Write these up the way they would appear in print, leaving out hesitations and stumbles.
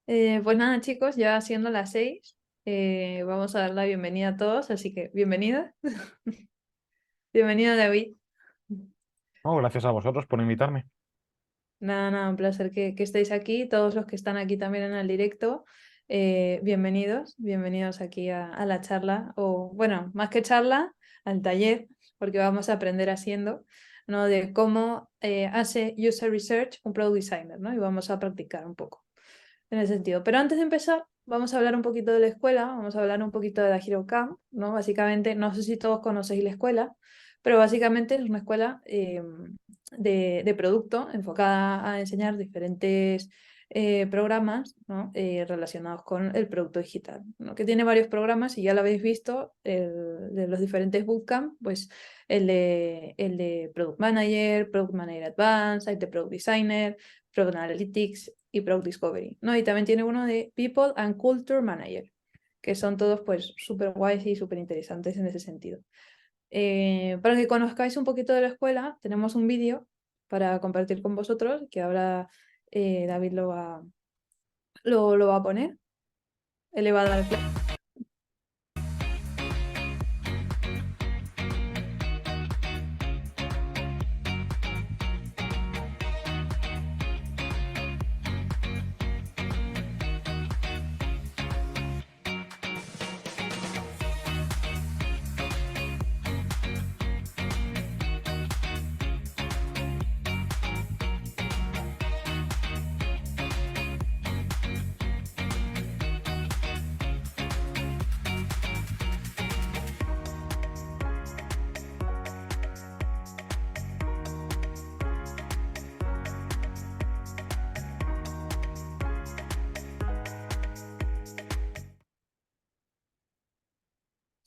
Pues nada, chicos, ya siendo las 6, vamos a dar la bienvenida a todos, así que bienvenida. Bienvenido, David. Oh, gracias a vosotros por invitarme. Nada, un placer que estéis aquí. Todos los que están aquí también en el directo, bienvenidos aquí a la charla, o bueno, más que charla, al taller, porque vamos a aprender haciendo, ¿no? De cómo hace User Research un Product Designer, ¿no? Y vamos a practicar un poco en ese sentido. Pero antes de empezar, vamos a hablar un poquito de la escuela, vamos a hablar un poquito de la Hero Camp, ¿no? Básicamente, no sé si todos conocéis la escuela, pero básicamente es una escuela de producto enfocada a enseñar diferentes programas, ¿no? Relacionados con el producto digital, ¿no? Que tiene varios programas y ya lo habéis visto, de los diferentes bootcamp, pues el de Product Manager, Product Manager Advanced, el de Product Designer, Product Analytics y Product Discovery, ¿no? Y también tiene uno de People and Culture Manager, que son todos pues súper guays y súper interesantes en ese sentido. Para que conozcáis un poquito de la escuela, tenemos un vídeo para compartir con vosotros, que ahora David lo va a poner. Él le va a dar play.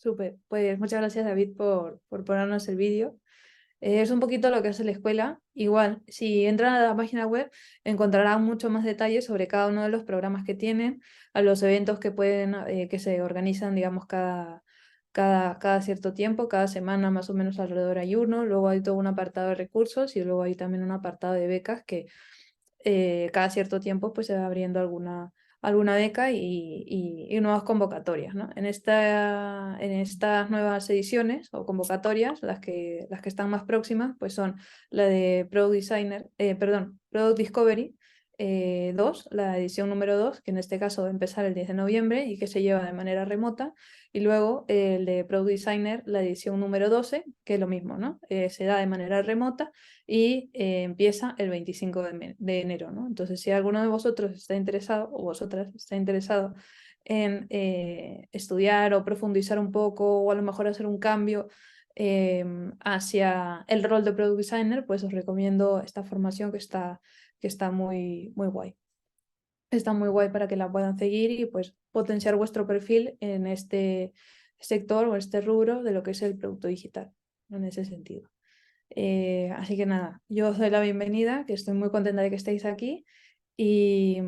Súper. Pues muchas gracias, David, por ponernos el vídeo. Es un poquito lo que hace la escuela. Igual, si entran a la página web, encontrarán mucho más detalles sobre cada uno de los programas que tienen, a los eventos que pueden, que se organizan, digamos, cada cierto tiempo, cada semana más o menos alrededor hay uno. Luego hay todo un apartado de recursos y luego hay también un apartado de becas que cada cierto tiempo pues se va abriendo alguna beca y nuevas convocatorias, ¿no? En estas nuevas ediciones o convocatorias, las que están más próximas, pues son la de Product Designer, perdón, Product Discovery 2, la edición número 2, que en este caso va a empezar el 10 de noviembre y que se lleva de manera remota, y luego el de Product Designer, la edición número 12, que es lo mismo, ¿no? Se da de manera remota y empieza el 25 de enero, ¿no? Entonces, si alguno de vosotros está interesado o vosotras está interesado en estudiar o profundizar un poco o a lo mejor hacer un cambio hacia el rol de Product Designer, pues os recomiendo esta formación que está muy, muy guay. Está muy guay para que la puedan seguir y pues potenciar vuestro perfil en este sector o este rubro de lo que es el producto digital, en ese sentido. Así que nada, yo os doy la bienvenida, que estoy muy contenta de que estéis aquí. Y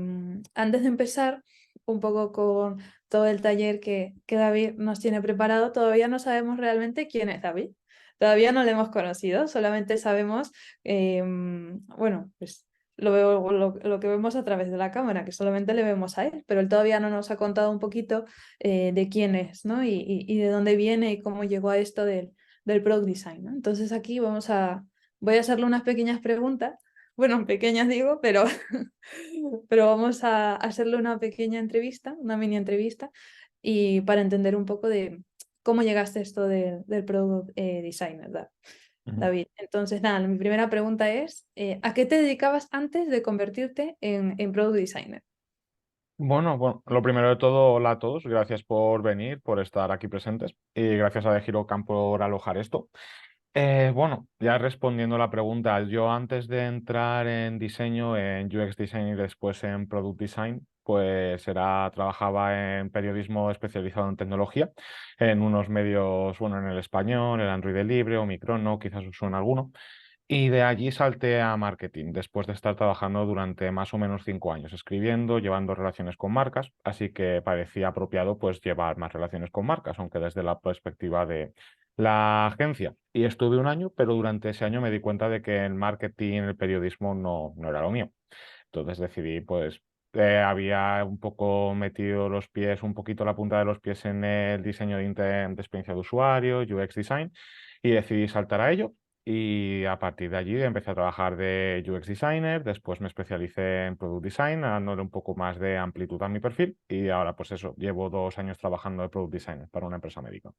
antes de empezar un poco con todo el taller que David nos tiene preparado, todavía no sabemos realmente quién es David. Todavía no le hemos conocido, solamente sabemos, bueno, pues lo que vemos a través de la cámara, que solamente le vemos a él, pero él todavía no nos ha contado un poquito de quién es, ¿no? Y de dónde viene y cómo llegó a esto del product design, ¿no? Entonces aquí voy a hacerle unas pequeñas preguntas, bueno, pequeñas digo, pero vamos a hacerle una pequeña entrevista, una mini entrevista, y para entender un poco de cómo llegaste a esto del product designer, Ujú. David. Entonces, nada, mi primera pregunta es, ¿a qué te dedicabas antes de convertirte en product designer? Bueno, lo primero de todo, hola a todos. Gracias por venir, por estar aquí presentes y gracias a De Camp por alojar esto. Bueno, ya respondiendo a la pregunta, yo antes de entrar en diseño, en UX Design y después en Product Design, pues trabajaba en periodismo especializado en tecnología, en unos medios, bueno, en El Español, el Android Libre o Microno, quizás os suene alguno. Y de allí salté a marketing, después de estar trabajando durante más o menos 5 años, escribiendo, llevando relaciones con marcas, así que parecía apropiado pues llevar más relaciones con marcas, aunque desde la perspectiva de la agencia. Y estuve un año, pero durante ese año me di cuenta de que el marketing, el periodismo no era lo mío. Entonces decidí pues había un poco metido los pies, un poquito la punta de los pies en el diseño de experiencia de usuario, UX design, y decidí saltar a ello. Y a partir de allí empecé a trabajar de UX designer, después me especialicé en product design, dándole un poco más de amplitud a mi perfil, y ahora pues eso, llevo 2 años trabajando de product designer para una empresa médica.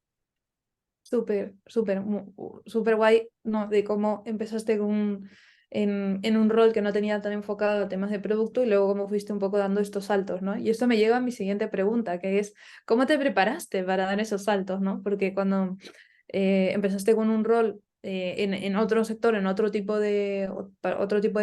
Súper, súper, súper guay, ¿no? De cómo empezaste en un rol que no tenía tan enfocado a temas de producto y luego cómo fuiste un poco dando estos saltos, ¿no? Y esto me lleva a mi siguiente pregunta, que es, ¿cómo te preparaste para dar esos saltos, ¿no? Porque cuando empezaste con un rol en otro sector, en otro tipo de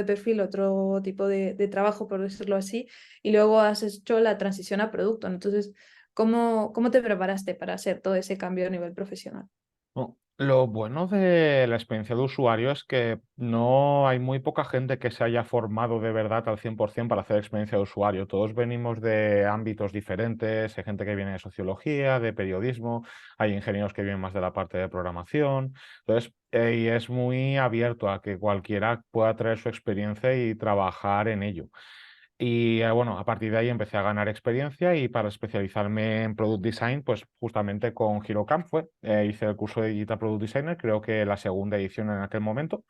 perfil, otro tipo de trabajo, por decirlo así, y luego has hecho la transición a producto, ¿no? Entonces, ¿cómo te preparaste para hacer todo ese cambio a nivel profesional? No, lo bueno de la experiencia de usuario es que no hay muy poca gente que se haya formado de verdad al 100% para hacer experiencia de usuario. Todos venimos de ámbitos diferentes, hay gente que viene de sociología, de periodismo, hay ingenieros que vienen más de la parte de programación. Entonces, y es muy abierto a que cualquiera pueda traer su experiencia y trabajar en ello. Y bueno, a partir de ahí empecé a ganar experiencia y para especializarme en Product Design, pues justamente con HeroCamp hice el curso de Digital Product Designer, creo que la segunda edición en aquel momento,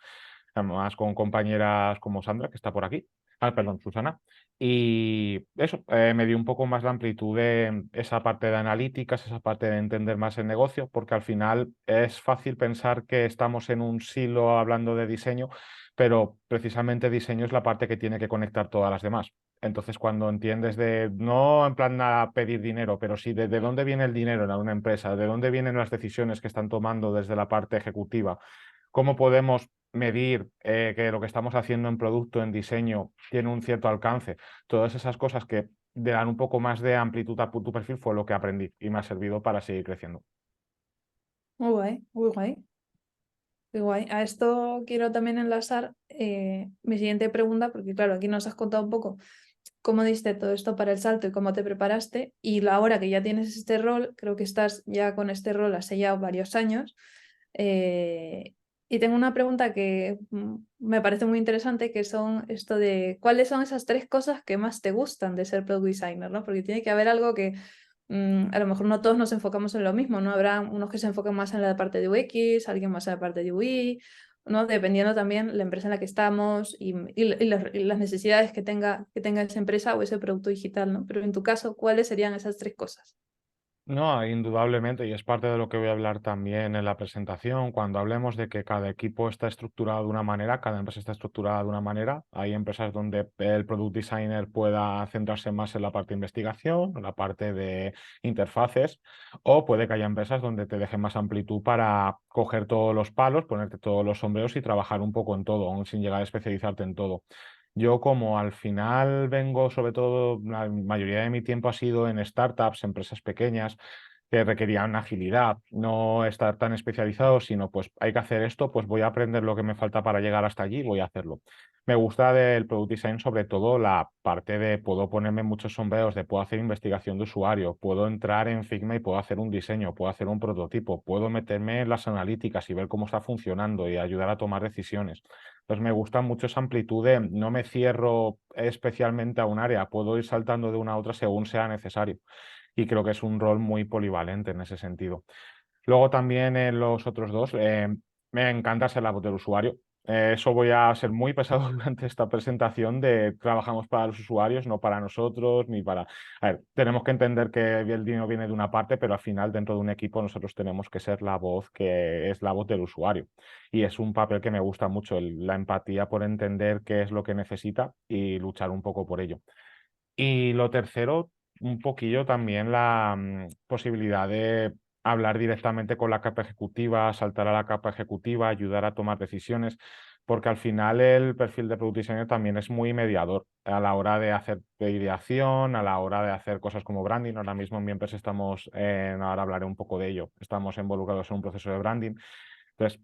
además con compañeras como Sandra, que está por aquí, perdón, Susana, y eso, me dio un poco más la amplitud de esa parte de analíticas, esa parte de entender más el negocio, porque al final es fácil pensar que estamos en un silo hablando de diseño, pero precisamente diseño es la parte que tiene que conectar todas las demás. Entonces, cuando entiendes no en plan a pedir dinero, pero sí de dónde viene el dinero en una empresa, de dónde vienen las decisiones que están tomando desde la parte ejecutiva, cómo podemos medir que lo que estamos haciendo en producto, en diseño, tiene un cierto alcance, todas esas cosas que le dan un poco más de amplitud a tu perfil fue lo que aprendí y me ha servido para seguir creciendo. Muy guay, muy guay. Qué guay. A esto quiero también enlazar mi siguiente pregunta, porque claro, aquí nos has contado un poco cómo diste todo esto para el salto y cómo te preparaste. Y ahora que ya tienes este rol, creo que estás ya con este rol hace ya varios años. Y tengo una pregunta que me parece muy interesante, que son esto de cuáles son esas tres cosas que más te gustan de ser product designer, ¿no? Porque tiene que haber algo que a lo mejor no todos nos enfocamos en lo mismo, ¿no? Habrá unos que se enfocan más en la parte de UX, alguien más en la parte de UI, ¿no? Dependiendo también la empresa en la que estamos y las necesidades que tenga esa empresa o ese producto digital, ¿no? Pero en tu caso, ¿cuáles serían esas tres cosas? No, indudablemente, y es parte de lo que voy a hablar también en la presentación. Cuando hablemos de que cada equipo está estructurado de una manera, cada empresa está estructurada de una manera, hay empresas donde el product designer pueda centrarse más en la parte de investigación, en la parte de interfaces, o puede que haya empresas donde te dejen más amplitud para coger todos los palos, ponerte todos los sombreros y trabajar un poco en todo, aún sin llegar a especializarte en todo. Yo como al final vengo, sobre todo, la mayoría de mi tiempo ha sido en startups, empresas pequeñas que requerían agilidad, no estar tan especializado, sino pues hay que hacer esto, pues voy a aprender lo que me falta para llegar hasta allí y voy a hacerlo. Me gusta del product design sobre todo la parte de puedo ponerme muchos sombreros, de puedo hacer investigación de usuario, puedo entrar en Figma y puedo hacer un diseño, puedo hacer un prototipo, puedo meterme en las analíticas y ver cómo está funcionando y ayudar a tomar decisiones. Entonces me gusta mucho esa amplitud de no me cierro especialmente a un área, puedo ir saltando de una a otra según sea necesario. Y creo que es un rol muy polivalente en ese sentido. Luego también en los otros dos, me encanta ser la voz del usuario. Eso voy a ser muy pesado durante esta presentación de trabajamos para los usuarios, no para nosotros, ni para... A ver, tenemos que entender que el dinero viene de una parte, pero al final dentro de un equipo nosotros tenemos que ser la voz que es la voz del usuario. Y es un papel que me gusta mucho, la empatía por entender qué es lo que necesita y luchar un poco por ello. Y lo tercero, un poquillo también la posibilidad de hablar directamente con la capa ejecutiva, saltar a la capa ejecutiva, ayudar a tomar decisiones, porque al final el perfil de Product Designer también es muy mediador a la hora de hacer ideación, a la hora de hacer cosas como branding. Ahora mismo en mi empresa ahora hablaré un poco de ello, estamos involucrados en un proceso de branding. Entonces,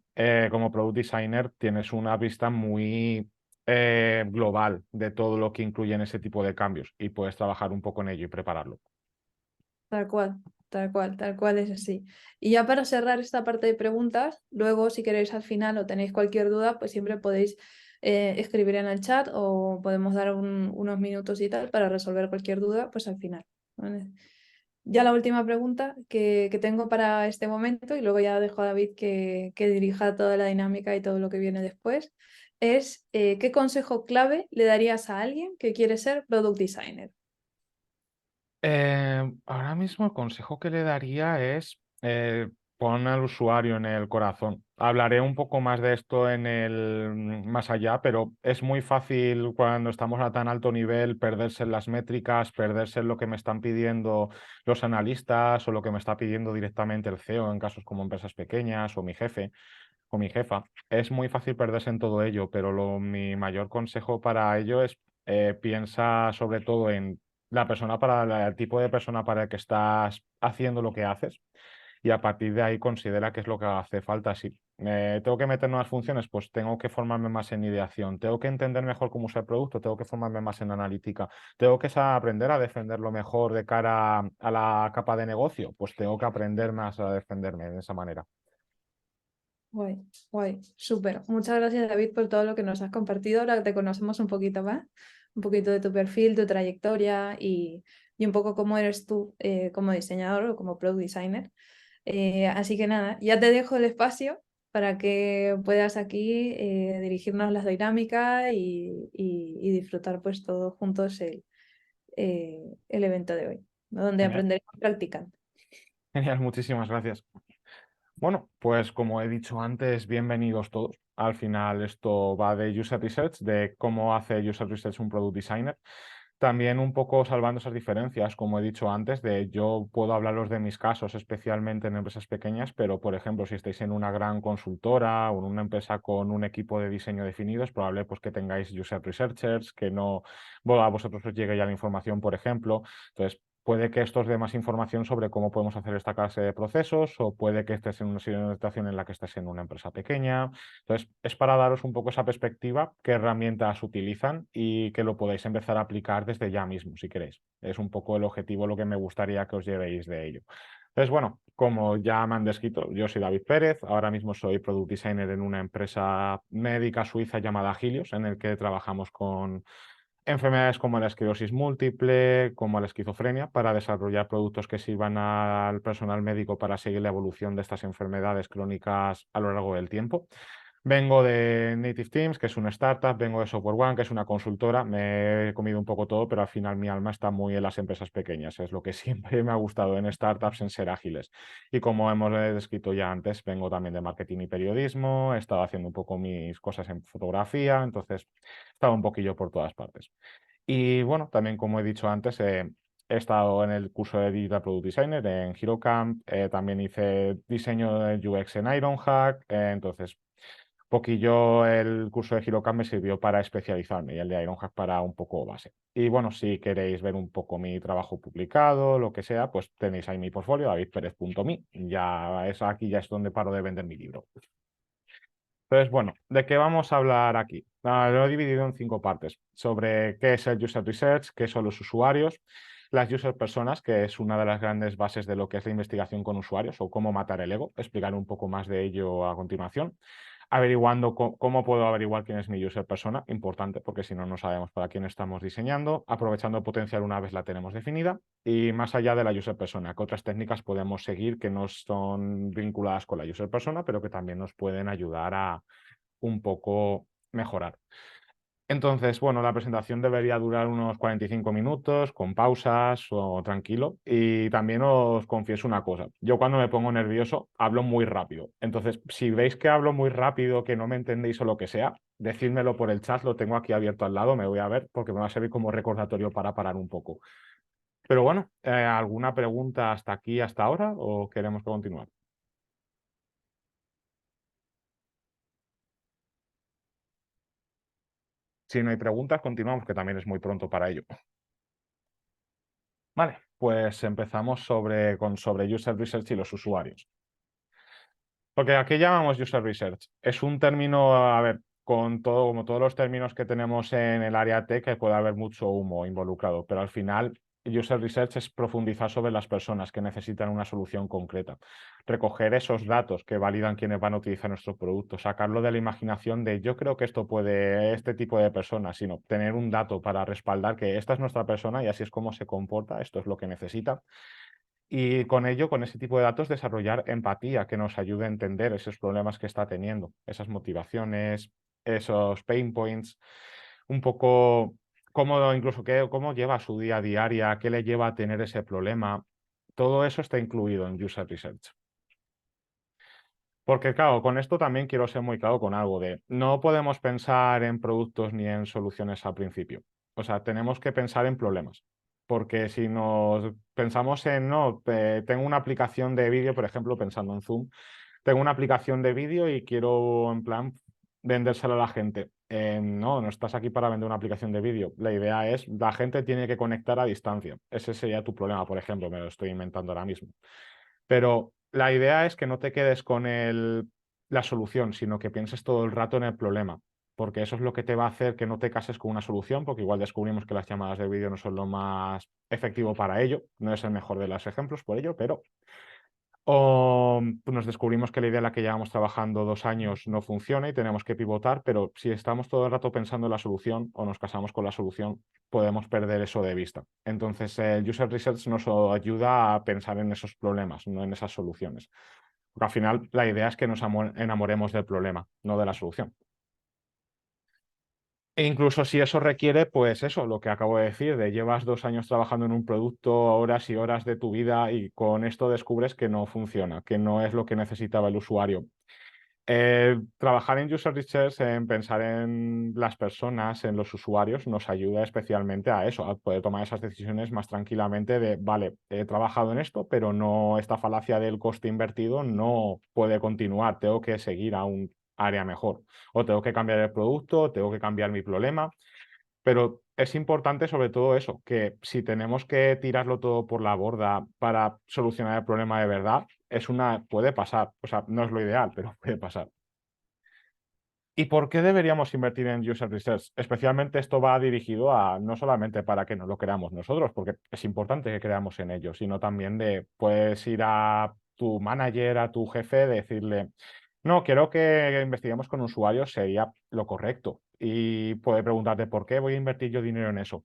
como Product Designer tienes una vista muy global de todo lo que incluyen ese tipo de cambios y puedes trabajar un poco en ello y prepararlo. Tal cual, tal cual es así. Y ya para cerrar esta parte de preguntas, luego si queréis al final o tenéis cualquier duda, pues siempre podéis escribir en el chat o podemos dar unos minutos y tal para resolver cualquier duda, pues al final. ¿Vale? Ya la última pregunta que tengo para este momento, y luego ya dejo a David que dirija toda la dinámica y todo lo que viene después, es ¿qué consejo clave le darías a alguien que quiere ser product designer? Ahora mismo el consejo que le daría es pon al usuario en el corazón. Hablaré un poco más de esto en el más allá, pero es muy fácil cuando estamos a tan alto nivel perderse en las métricas, perderse en lo que me están pidiendo los analistas o lo que me está pidiendo directamente el CEO en casos como empresas pequeñas o mi jefe o mi jefa. Es muy fácil perderse en todo ello, pero mi mayor consejo para ello es piensa sobre todo en la persona el tipo de persona para el que estás haciendo lo que haces y a partir de ahí considera qué es lo que hace falta. Si tengo que meter nuevas funciones, pues tengo que formarme más en ideación, tengo que entender mejor cómo usar el producto, tengo que formarme más en analítica, tengo que aprender a defenderlo mejor de cara a la capa de negocio, pues tengo que aprender más a defenderme de esa manera. Guay, guay, súper. Muchas gracias, David, por todo lo que nos has compartido. Ahora te conocemos un poquito más, un poquito de tu perfil, tu trayectoria y un poco cómo eres tú como diseñador o como product designer. Así que nada, ya te dejo el espacio para que puedas aquí dirigirnos las dinámicas y disfrutar pues todos juntos el evento de hoy, ¿no? Donde Genial, aprenderemos practicando. genial, muchísimas gracias. Bueno, pues como he dicho antes, bienvenidos todos. Al final esto va de User Research, de cómo hace User Research un Product Designer. También un poco salvando esas diferencias, como he dicho antes, de yo puedo hablaros de mis casos, especialmente en empresas pequeñas, pero por ejemplo, si estáis en una gran consultora o en una empresa con un equipo de diseño definido, es probable pues, que tengáis User Researchers, que no bueno, a vosotros os llegue ya la información, por ejemplo. Entonces, puede que esto os dé más información sobre cómo podemos hacer esta clase de procesos o puede que estés en una situación en la que estés en una empresa pequeña. Entonces, es para daros un poco esa perspectiva, qué herramientas utilizan y que lo podáis empezar a aplicar desde ya mismo, si queréis. Es un poco el objetivo, lo que me gustaría que os llevéis de ello. Entonces, bueno, como ya me han descrito, yo soy David Pérez, ahora mismo soy Product Designer en una empresa médica suiza llamada Helios, en el que trabajamos con enfermedades como la esclerosis múltiple, como la esquizofrenia, para desarrollar productos que sirvan al personal médico para seguir la evolución de estas enfermedades crónicas a lo largo del tiempo. Vengo de Native Teams, que es una startup, vengo de Software One, que es una consultora. Me he comido un poco todo, pero al final mi alma está muy en las empresas pequeñas. Es lo que siempre me ha gustado en startups, en ser ágiles. Y como hemos descrito ya antes, vengo también de marketing y periodismo, he estado haciendo un poco mis cosas en fotografía, entonces he estado un poquillo por todas partes. Y bueno, también como he dicho antes, he estado en el curso de Digital Product Designer en HeroCamp, también hice diseño de UX en Ironhack, entonces poquillo el curso de HeroCamp me sirvió para especializarme y el de Ironhack para un poco base. Y bueno, si queréis ver un poco mi trabajo publicado, lo que sea, pues tenéis ahí mi portfolio, davidperez.me. Ya es aquí, ya es donde paro de vender mi libro. Entonces, bueno, ¿de qué vamos a hablar aquí? Lo he dividido en 5 partes, sobre qué es el User Research, qué son los usuarios, las user personas, que es una de las grandes bases de lo que es la investigación con usuarios o cómo matar el ego, explicar un poco más de ello a continuación, averiguando cómo puedo averiguar quién es mi user persona, importante porque si no, no sabemos para quién estamos diseñando, aprovechando el potencial una vez la tenemos definida y más allá de la user persona, qué otras técnicas podemos seguir que no son vinculadas con la user persona, pero que también nos pueden ayudar a un poco mejorar. Entonces, bueno, la presentación debería durar unos 45 minutos, con pausas o tranquilo. Y también os confieso una cosa, yo cuando me pongo nervioso hablo muy rápido. Entonces, si veis que hablo muy rápido, que no me entendéis o lo que sea, decídmelo por el chat, lo tengo aquí abierto al lado, me voy a ver porque me va a servir como recordatorio para parar un poco. Pero bueno, ¿alguna pregunta hasta aquí, hasta ahora o queremos continuar? Si no hay preguntas, continuamos, que también es muy pronto para ello. Vale, pues empezamos sobre User Research y los usuarios. Porque ¿a qué llamamos User Research? Es un término, a ver, con todo, como todos los términos que tenemos en el área tech, que puede haber mucho humo involucrado, pero al final User Research es profundizar sobre las personas que necesitan una solución concreta, recoger esos datos que validan quienes van a utilizar nuestro producto, sacarlo de la imaginación de yo creo que esto puede este tipo de personas, sino tener un dato para respaldar que esta es nuestra persona y así es como se comporta, esto es lo que necesita. Y con ello, con ese tipo de datos, desarrollar empatía que nos ayude a entender esos problemas que está teniendo, esas motivaciones, esos pain points, un poco cómo incluso cómo lleva su día a día, qué le lleva a tener ese problema. Todo eso está incluido en User Research. Porque claro, con esto también quiero ser muy claro con algo de no podemos pensar en productos ni en soluciones al principio. O sea, tenemos que pensar en problemas. Porque si nos pensamos en, no, tengo una aplicación de vídeo, por ejemplo, pensando en Zoom, tengo una aplicación de vídeo y quiero, en plan, vendérsela a la gente. No, no estás aquí para vender una aplicación de vídeo. La idea es, la gente tiene que conectar a distancia. Ese sería tu problema, por ejemplo, me lo estoy inventando ahora mismo. Pero la idea es que no te quedes con la solución, sino que pienses todo el rato en el problema, porque eso es lo que te va a hacer que no te cases con una solución, porque igual descubrimos que las llamadas de vídeo no son lo más efectivo para ello, no es el mejor de los ejemplos por ello, pero o pues nos descubrimos que la idea en la que llevamos trabajando 2 años no funciona y tenemos que pivotar, pero si estamos todo el rato pensando en la solución o nos casamos con la solución, podemos perder eso de vista. Entonces, el User Research nos ayuda a pensar en esos problemas, no en esas soluciones. Porque al final la idea es que nos enamoremos del problema, no de la solución. E incluso si eso requiere, pues eso, lo que acabo de decir, de llevas 2 años trabajando en un producto, horas y horas de tu vida y con esto descubres que no funciona, que no es lo que necesitaba el usuario. Trabajar en User Research, en pensar en las personas, en los usuarios, nos ayuda especialmente a eso, a poder tomar esas decisiones más tranquilamente de, vale, he trabajado en esto, pero no, esta falacia del coste invertido no puede continuar, tengo que seguir a un área mejor, o tengo que cambiar el producto, o tengo que cambiar mi problema, pero es importante sobre todo eso, que si tenemos que tirarlo todo por la borda para solucionar el problema de verdad, puede pasar. O sea, no es lo ideal, pero puede pasar. ¿Y por qué deberíamos invertir en User Research? Especialmente esto va dirigido a no solamente para que nos lo creamos nosotros, porque es importante que creamos en ello, sino también puedes ir a tu manager, a tu jefe, decirle, no, quiero que investiguemos con usuarios, sería lo correcto. Y puede preguntarte, ¿por qué voy a invertir yo dinero en eso?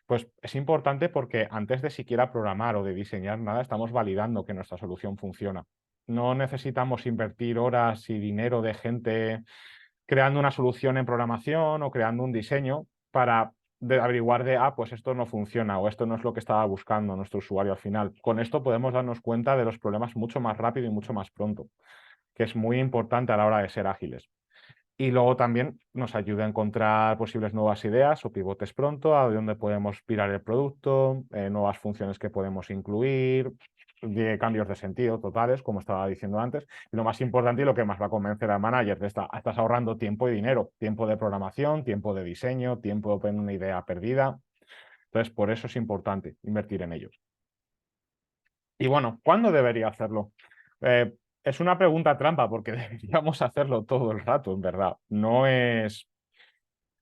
Pues es importante porque antes de siquiera programar o de diseñar nada, estamos validando que nuestra solución funciona. No necesitamos invertir horas y dinero de gente creando una solución en programación o creando un diseño para averiguar pues esto no funciona o esto no es lo que estaba buscando nuestro usuario al final. Con esto podemos darnos cuenta de los problemas mucho más rápido y mucho más pronto, que es muy importante a la hora de ser ágiles. Y luego también nos ayuda a encontrar posibles nuevas ideas o pivotes pronto, a dónde podemos pirar el producto, nuevas funciones que podemos incluir, de cambios de sentido totales, como estaba diciendo antes. Y lo más importante y lo que más va a convencer al manager estás ahorrando tiempo y dinero, tiempo de programación, tiempo de diseño, tiempo de poner una idea perdida. Entonces, por eso es importante invertir en ellos. Y bueno, ¿cuándo debería hacerlo? Eh, es una pregunta trampa porque deberíamos hacerlo todo el rato, en verdad. No es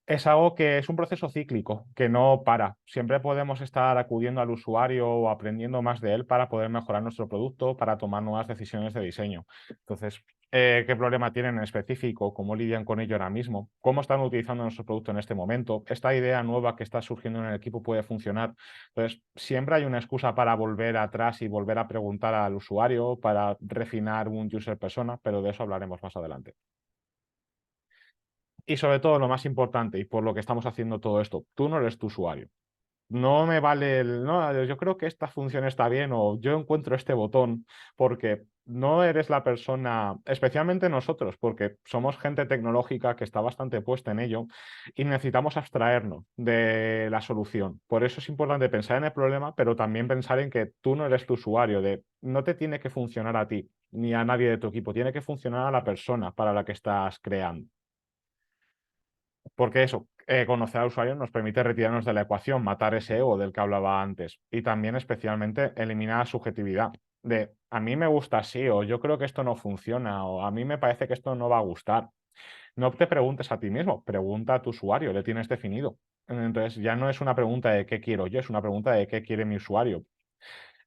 Es algo que es un proceso cíclico, que no para. Siempre podemos estar acudiendo al usuario o aprendiendo más de él para poder mejorar nuestro producto, para tomar nuevas decisiones de diseño. Entonces, ¿qué problema tienen en específico? ¿Cómo lidian con ello ahora mismo? ¿Cómo están utilizando nuestro producto en este momento? ¿Esta idea nueva que está surgiendo en el equipo puede funcionar? Entonces, siempre hay una excusa para volver atrás y volver a preguntar al usuario, para refinar un user persona, pero de eso hablaremos más adelante. Y sobre todo, lo más importante, y por lo que estamos haciendo todo esto, tú no eres tu usuario. No me vale no, yo creo que esta función está bien o yo encuentro este botón porque no eres la persona, especialmente nosotros, porque somos gente tecnológica que está bastante puesta en ello y necesitamos abstraernos de la solución. Por eso es importante pensar en el problema, pero también pensar en que tú no eres tu usuario, no te tiene que funcionar a ti ni a nadie de tu equipo, tiene que funcionar a la persona para la que estás creando. Porque eso, conocer al usuario nos permite retirarnos de la ecuación, matar ese ego del que hablaba antes y también especialmente eliminar la subjetividad de a mí me gusta así o yo creo que esto no funciona o a mí me parece que esto no va a gustar. no te preguntes a ti mismo, pregunta a tu usuario, le tienes definido. Entonces ya no es una pregunta de qué quiero yo, es una pregunta de qué quiere mi usuario.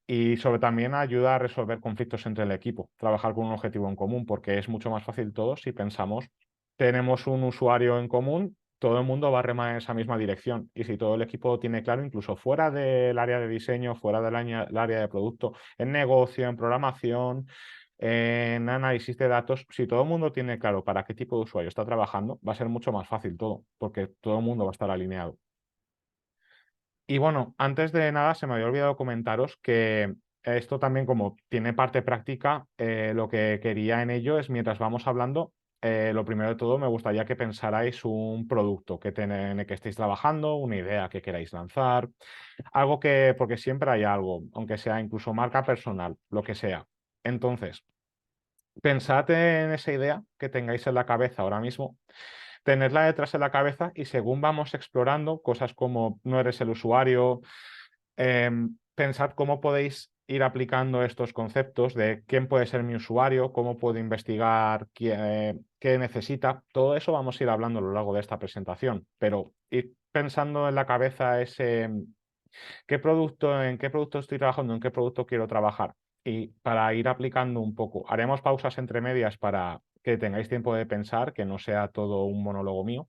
Y sobre también ayuda a resolver conflictos entre el equipo, trabajar con un objetivo en común, porque es mucho más fácil todo si pensamos, tenemos un usuario en común, todo el mundo va a remar en esa misma dirección. Y si todo el equipo tiene claro, incluso fuera del área de diseño, fuera del el área de producto, en negocio, en programación, en análisis de datos, si todo el mundo tiene claro para qué tipo de usuario está trabajando, va a ser mucho más fácil todo, porque todo el mundo va a estar alineado. Y bueno, antes de nada se me había olvidado comentaros que esto también como tiene parte práctica, lo que quería en ello es mientras vamos hablando, lo primero de todo me gustaría que pensarais un producto en el que estéis trabajando, una idea que queráis lanzar, algo que, porque siempre hay algo, aunque sea incluso marca personal, lo que sea. Entonces, pensad en esa idea que tengáis en la cabeza ahora mismo, tenerla detrás de la cabeza y según vamos explorando cosas como no eres el usuario, pensad cómo podéis ir aplicando estos conceptos de quién puede ser mi usuario, cómo puedo investigar qué necesita. Todo eso vamos a ir hablando a lo largo de esta presentación, pero ir pensando en la cabeza ese en qué producto estoy trabajando, en qué producto quiero trabajar. Y para ir aplicando un poco, haremos pausas entre medias para que tengáis tiempo de pensar, que no sea todo un monólogo mío,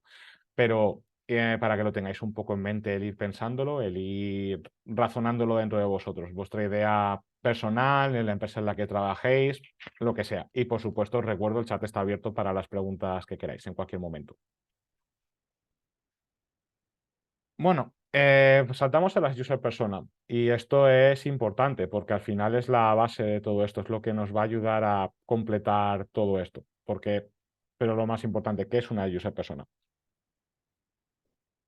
pero para que lo tengáis un poco en mente, el ir pensándolo, el ir razonándolo dentro de vosotros, vuestra idea personal, en la empresa en la que trabajéis, lo que sea. Y por supuesto, os recuerdo, el chat está abierto para las preguntas que queráis en cualquier momento. Bueno, pues saltamos a las user persona y esto es importante porque al final es la base de todo esto, es lo que nos va a ayudar a completar todo esto. Pero lo más importante, ¿qué es una user persona?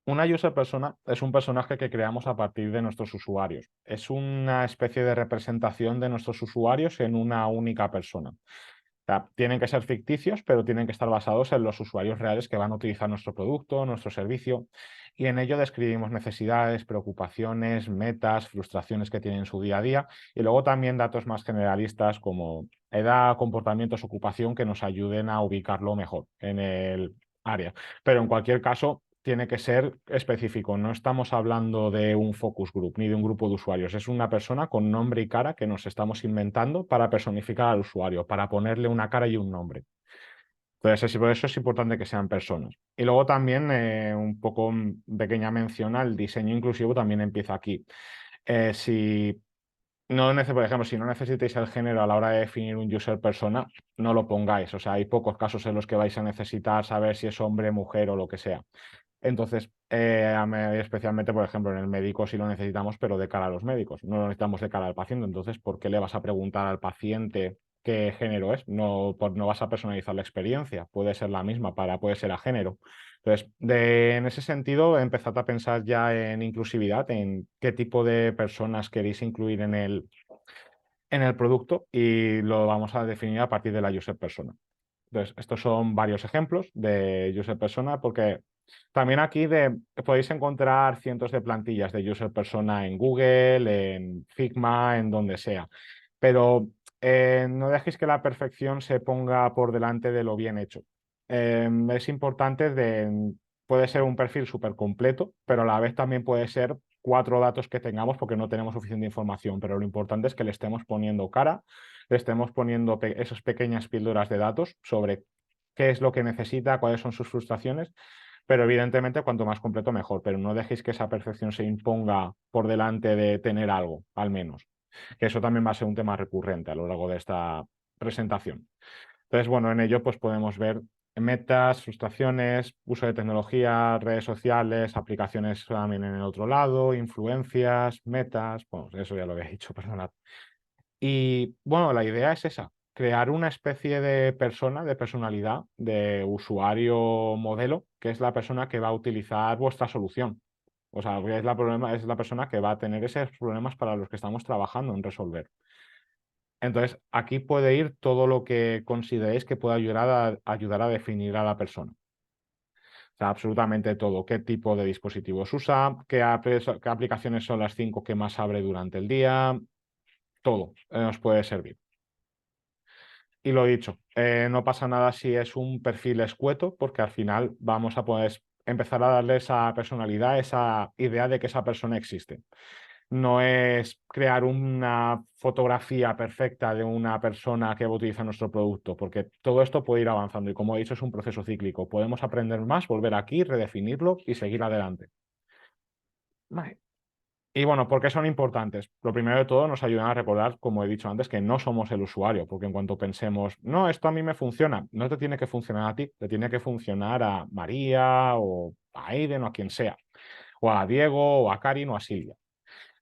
Una user persona es un personaje que creamos a partir de nuestros usuarios. Es una especie de representación de nuestros usuarios en una única persona. O sea, tienen que ser ficticios, pero tienen que estar basados en los usuarios reales que van a utilizar nuestro producto, nuestro servicio, y en ello describimos necesidades, preocupaciones, metas, frustraciones que tienen en su día a día, y luego también datos más generalistas como edad, comportamientos, ocupación que nos ayuden a ubicarlo mejor en el área. Pero en cualquier caso, tiene que ser específico. No estamos hablando de un focus group ni de un grupo de usuarios. Es una persona con nombre y cara que nos estamos inventando para personificar al usuario, para ponerle una cara y un nombre. Entonces, por eso es importante que sean personas. Y luego también un poco pequeña mención al diseño inclusivo también empieza aquí. Si no, por ejemplo, si no necesitáis el género a la hora de definir un user persona, no lo pongáis. O sea, hay pocos casos en los que vais a necesitar saber si es hombre, mujer o lo que sea. Entonces, especialmente, por ejemplo, en el médico sí lo necesitamos, pero de cara a los médicos, no lo necesitamos de cara al paciente. Entonces, ¿por qué le vas a preguntar al paciente qué género es? No, no vas a personalizar la experiencia, puede ser la misma, puede ser a género. Entonces, en ese sentido, empezad a pensar ya en inclusividad, en qué tipo de personas queréis incluir en el producto y lo vamos a definir a partir de la user persona. Entonces, estos son varios ejemplos de user persona porque también aquí podéis encontrar cientos de plantillas de user persona en Google, en Figma, en donde sea. Pero no dejéis que la perfección se ponga por delante de lo bien hecho. Es importante puede ser un perfil súper completo, pero a la vez también puede ser cuatro datos que tengamos porque no tenemos suficiente información. Pero lo importante es que le estemos poniendo cara, le estemos poniendo esas pequeñas píldoras de datos sobre qué es lo que necesita, cuáles son sus frustraciones, pero evidentemente cuanto más completo mejor, pero no dejéis que esa perfección se imponga por delante de tener algo, al menos, que eso también va a ser un tema recurrente a lo largo de esta presentación. Entonces, bueno, en ello pues podemos ver metas, frustraciones, uso de tecnología, redes sociales, aplicaciones también en el otro lado, influencias, metas, bueno, eso ya lo había dicho, perdonad. Y bueno, la idea es esa, crear una especie de persona, de personalidad, de usuario modelo, que es la persona que va a utilizar vuestra solución. O sea, que es la persona que va a tener esos problemas para los que estamos trabajando en resolver. Entonces, aquí puede ir todo lo que consideréis que pueda ayudar a definir a la persona. O sea, absolutamente todo. ¿Qué tipo de dispositivos usa? ¿Qué aplicaciones son las 5 que más abre durante el día? Todo nos puede servir. Y lo dicho, no pasa nada si es un perfil escueto, porque al final vamos a poder empezar a darle esa personalidad, esa idea de que esa persona existe. No es crear una fotografía perfecta de una persona que utiliza nuestro producto, porque todo esto puede ir avanzando y como he dicho es un proceso cíclico. Podemos aprender más, volver aquí, redefinirlo y seguir adelante. Vale. Y bueno, ¿por qué son importantes? Lo primero de todo nos ayudan a recordar, como he dicho antes, que no somos el usuario, porque en cuanto pensemos, no, esto a mí me funciona, no te tiene que funcionar a ti, te tiene que funcionar a María o a Aiden o a quien sea, o a Diego o a Karin o a Silvia.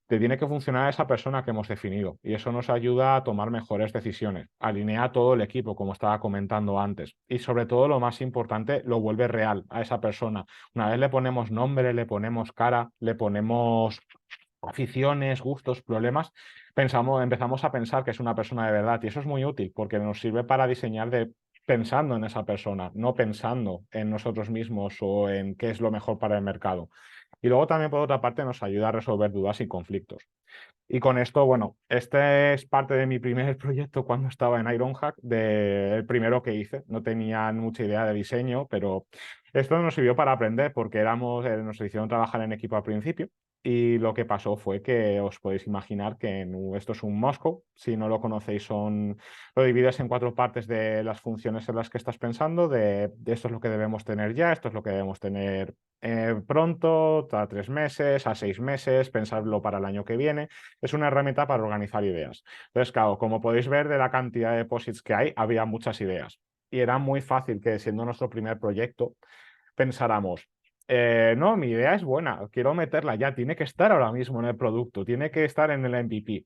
Te tiene que funcionar a esa persona que hemos definido y eso nos ayuda a tomar mejores decisiones. Alinea todo el equipo, como estaba comentando antes. Y sobre todo, lo más importante, lo vuelve real a esa persona. Una vez le ponemos nombre, le ponemos cara, le ponemos aficiones, gustos, problemas, empezamos a pensar que es una persona de verdad y eso es muy útil porque nos sirve para diseñar pensando en esa persona, no pensando en nosotros mismos o en qué es lo mejor para el mercado. Y luego también, por otra parte, nos ayuda a resolver dudas y conflictos. Y con esto, bueno, este es parte de mi primer proyecto cuando estaba en Ironhack, el primero que hice. No tenía mucha idea de diseño, pero esto nos sirvió para aprender porque nos hicieron trabajar en equipo al principio. Y lo que pasó fue que os podéis imaginar que esto es un Moscow. Si no lo conocéis, lo divides en cuatro partes de las funciones en las que estás pensando, de esto es lo que debemos tener ya, esto es lo que debemos tener pronto, a 3 meses, a 6 meses, pensarlo para el año que viene. Es una herramienta para organizar ideas. Entonces, claro, como podéis ver de la cantidad de posits que hay, había muchas ideas. Y era muy fácil que, siendo nuestro primer proyecto, pensáramos, no, mi idea es buena, quiero meterla ya, tiene que estar ahora mismo en el producto, tiene que estar en el MVP.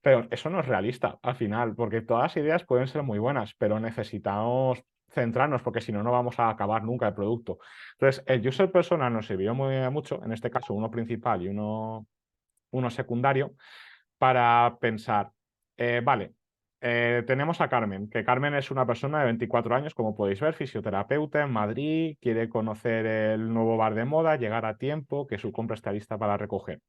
Pero eso no es realista al final, porque todas las ideas pueden ser muy buenas, pero necesitamos centrarnos porque si no, no vamos a acabar nunca el producto. Entonces, el user persona nos sirvió mucho, en este caso uno principal y uno secundario, para pensar, vale, tenemos a Carmen, que Carmen es una persona de 24 años, como podéis ver, fisioterapeuta en Madrid, quiere conocer el nuevo bar de moda, llegar a tiempo, que su compra esté lista para recoger.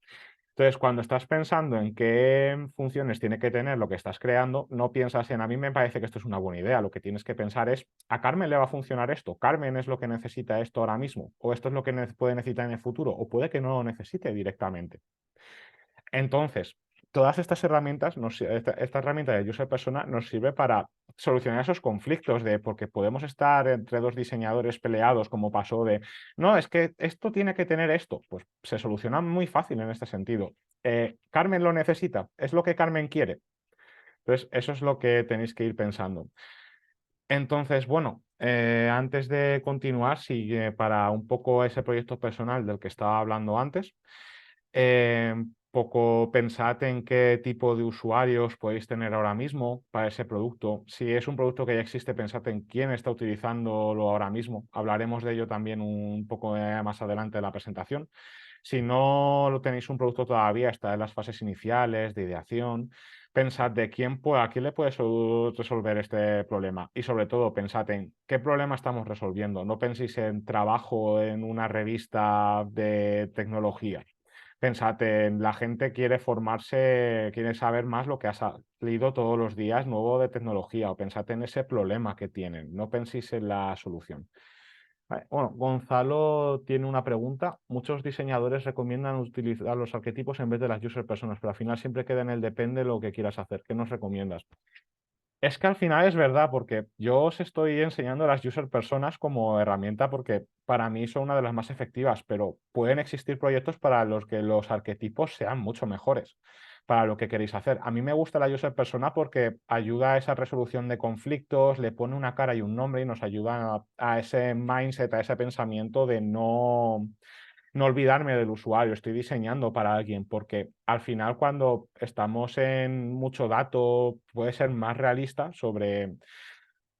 Entonces, cuando estás pensando en qué funciones tiene que tener lo que estás creando, no piensas en a mí me parece que esto es una buena idea. Lo que tienes que pensar es, ¿a Carmen le va a funcionar esto? ¿Carmen es lo que necesita esto ahora mismo? ¿O esto es lo que puede necesitar en el futuro? ¿O puede que no lo necesite directamente? Entonces, todas estas herramientas, esta herramienta de user persona nos sirve para solucionar esos conflictos porque podemos estar entre dos diseñadores peleados, como pasó no, es que esto tiene que tener esto. Pues se soluciona muy fácil en este sentido. Carmen lo necesita, es lo que Carmen quiere. Entonces, eso es lo que tenéis que ir pensando. Entonces, bueno, antes de continuar, para un poco ese proyecto personal del que estaba hablando antes, poco pensad en qué tipo de usuarios podéis tener ahora mismo para ese producto. Si es un producto que ya existe, pensad en quién está utilizándolo ahora mismo. Hablaremos de ello también un poco más adelante de la presentación. Si no lo tenéis un producto todavía, está en las fases iniciales de ideación. Pensad a quién le puede resolver este problema y sobre todo pensad en qué problema estamos resolviendo. No penséis en trabajo en una revista de tecnología. Pensad en la gente quiere formarse, quiere saber más lo que ha salido todos los días nuevo de tecnología o pensad en ese problema que tienen. No penséis en la solución. Vale. Bueno, Gonzalo tiene una pregunta. Muchos diseñadores recomiendan utilizar los arquetipos en vez de las user personas, pero al final siempre queda en el depende de lo que quieras hacer. ¿Qué nos recomiendas? Es que al final es verdad, porque yo os estoy enseñando las user personas como herramienta porque para mí son una de las más efectivas, pero pueden existir proyectos para los que los arquetipos sean mucho mejores para lo que queréis hacer. A mí me gusta la user persona porque ayuda a esa resolución de conflictos, le pone una cara y un nombre y nos ayuda a ese mindset, a ese pensamiento de no olvidarme del usuario, estoy diseñando para alguien, porque al final cuando estamos en mucho dato puede ser más realista sobre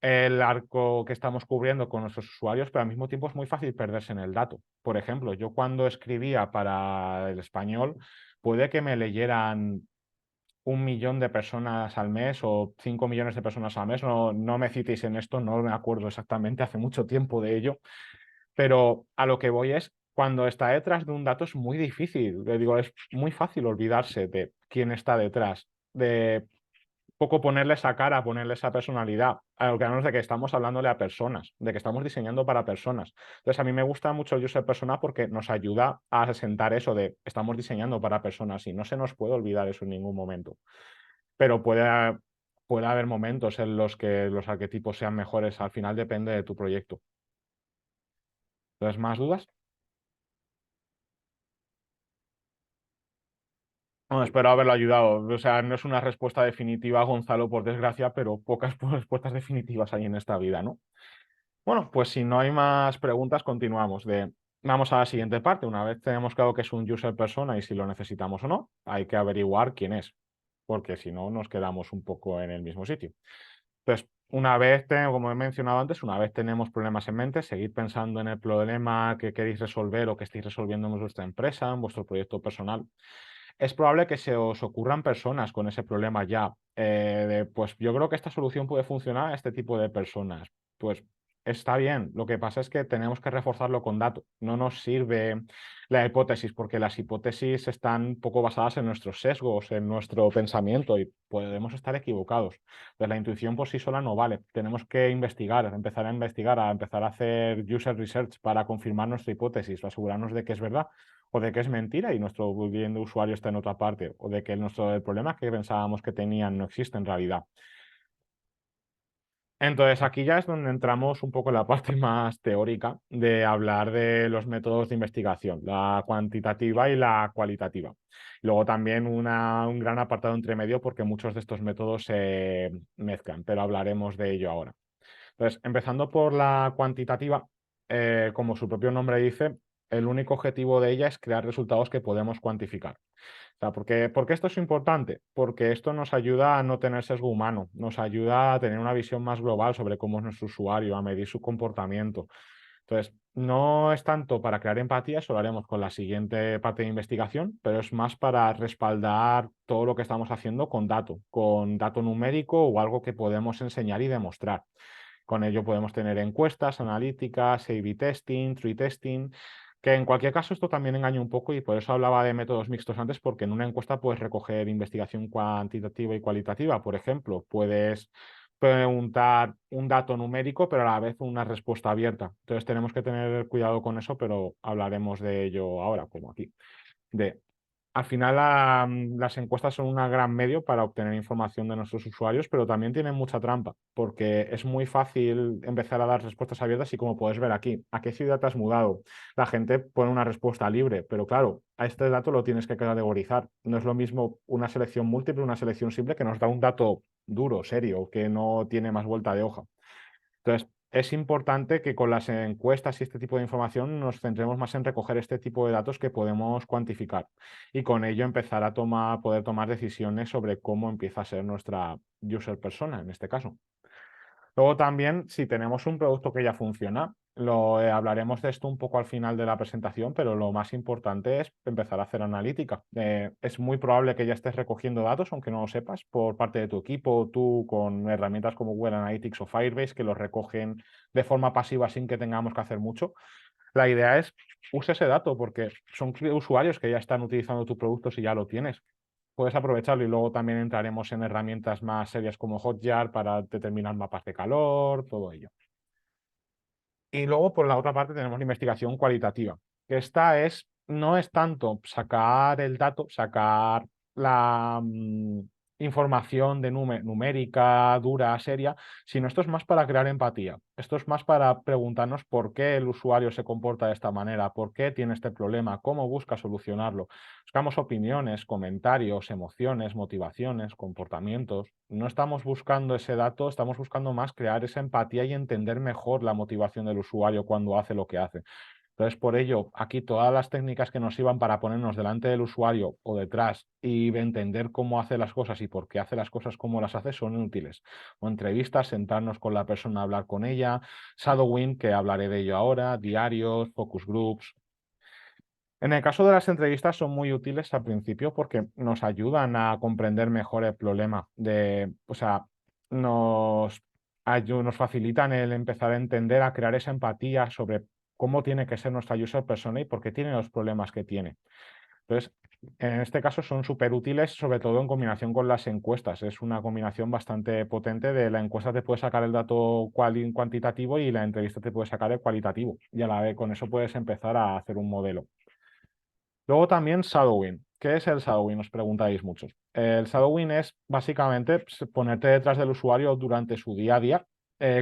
el arco que estamos cubriendo con nuestros usuarios, pero al mismo tiempo es muy fácil perderse en el dato. Por ejemplo, yo cuando escribía para el español, puede que me leyeran 1 millón de personas al mes o 5 millones de personas al mes. No me citéis en esto, no me acuerdo exactamente, hace mucho tiempo de ello, pero a lo que voy es, cuando está detrás de un dato es muy difícil, le digo, es muy fácil olvidarse de quién está detrás, de poco ponerle esa cara, ponerle esa personalidad, olvidarnos de que estamos hablándole a personas, de que estamos diseñando para personas. Entonces, a mí me gusta mucho el user persona porque nos ayuda a sentar eso de estamos diseñando para personas y no se nos puede olvidar eso en ningún momento. Pero puede haber momentos en los que los arquetipos sean mejores, al final depende de tu proyecto. ¿Tienes más dudas? Bueno, espero haberlo ayudado. O sea, no es una respuesta definitiva, Gonzalo, por desgracia, pero pocas respuestas definitivas hay en esta vida, ¿no? Bueno, pues si no hay más preguntas, continuamos. Vamos a la siguiente parte. Una vez tenemos claro que es un user persona y si lo necesitamos o no, hay que averiguar quién es, porque si no, nos quedamos un poco en el mismo sitio. Entonces, como he mencionado antes, una vez tenemos problemas en mente, seguid pensando en el problema que queréis resolver o que estéis resolviendo en vuestra empresa, en vuestro proyecto personal. Es probable que se os ocurran personas con ese problema ya. Pues yo creo que esta solución puede funcionar a este tipo de personas. Pues está bien. Lo que pasa es que tenemos que reforzarlo con datos. No nos sirve la hipótesis porque las hipótesis están poco basadas en nuestros sesgos, en nuestro pensamiento y podemos estar equivocados. Pues la intuición por sí sola no vale. Tenemos que investigar, empezar a investigar, a empezar a hacer user research para confirmar nuestra hipótesis, asegurarnos de que es verdad o de que es mentira y nuestro bien de usuario está en otra parte, o de que el problema que pensábamos que tenían no existe en realidad. Entonces, aquí ya es donde entramos un poco en la parte más teórica de hablar de los métodos de investigación, la cuantitativa y la cualitativa. Luego también un gran apartado entre medio porque muchos de estos métodos se mezclan, pero hablaremos de ello ahora. Entonces, empezando por la cuantitativa, como su propio nombre dice, el único objetivo de ella es crear resultados que podemos cuantificar. O sea, ¿por qué esto es importante? Porque esto nos ayuda a no tener sesgo humano, nos ayuda a tener una visión más global sobre cómo es nuestro usuario, a medir su comportamiento. Entonces, no es tanto para crear empatía, eso lo haremos con la siguiente parte de investigación, pero es más para respaldar todo lo que estamos haciendo con dato numérico o algo que podemos enseñar y demostrar. Con ello podemos tener encuestas, analíticas, A/B testing, tree testing, que en cualquier caso esto también engaña un poco y por eso hablaba de métodos mixtos antes, porque en una encuesta puedes recoger investigación cuantitativa y cualitativa. Por ejemplo, puedes preguntar un dato numérico, pero a la vez una respuesta abierta. Entonces tenemos que tener cuidado con eso, pero hablaremos de ello ahora, como aquí. De Al final, las encuestas son un gran medio para obtener información de nuestros usuarios, pero también tienen mucha trampa, porque es muy fácil empezar a dar respuestas abiertas y como puedes ver aquí, ¿a qué ciudad te has mudado? La gente pone una respuesta libre, pero claro, a este dato lo tienes que categorizar. No es lo mismo una selección múltiple, una selección simple que nos da un dato duro, serio, que no tiene más vuelta de hoja. Entonces, es importante que con las encuestas y este tipo de información nos centremos más en recoger este tipo de datos que podemos cuantificar y con ello empezar a poder tomar decisiones sobre cómo empieza a ser nuestra user persona en este caso. Luego también, si tenemos un producto que ya funciona, hablaremos de esto un poco al final de la presentación, pero lo más importante es empezar a hacer analítica. Es muy probable que ya estés recogiendo datos, aunque no lo sepas, por parte de tu equipo, tú con herramientas como Google Analytics o Firebase que los recogen de forma pasiva sin que tengamos que hacer mucho. La idea es, usa ese dato porque son usuarios que ya están utilizando tu producto si ya lo tienes. Puedes aprovecharlo y luego también entraremos en herramientas más serias como Hotjar para determinar mapas de calor, todo ello. Y luego, por la otra parte, tenemos la investigación cualitativa, que no es tanto sacar el dato, sacar la información numérica, dura, seria, sino esto es más para crear empatía. Esto es más para preguntarnos por qué el usuario se comporta de esta manera, por qué tiene este problema, cómo busca solucionarlo. Buscamos opiniones, comentarios, emociones, motivaciones, comportamientos. No estamos buscando ese dato, estamos buscando más crear esa empatía y entender mejor la motivación del usuario cuando hace lo que hace. Entonces, por ello, aquí todas las técnicas que nos sirvan para ponernos delante del usuario o detrás y entender cómo hace las cosas y por qué hace las cosas como las hace son útiles. O entrevistas, sentarnos con la persona a hablar con ella, shadowing, que hablaré de ello ahora, diarios, focus groups. En el caso de las entrevistas son muy útiles al principio porque nos ayudan a comprender mejor el problema o sea, nos facilitan el empezar a entender, a crear esa empatía sobre cómo tiene que ser nuestra user persona y por qué tiene los problemas que tiene. Entonces, en este caso son súper útiles, sobre todo en combinación con las encuestas. Es una combinación bastante potente de la encuesta te puede sacar el dato cuantitativo y la entrevista te puede sacar el cualitativo. Y a la vez con eso puedes empezar a hacer un modelo. Luego también shadowing. ¿Qué es el shadowing? Os preguntáis muchos. El shadowing es básicamente ponerte detrás del usuario durante su día a día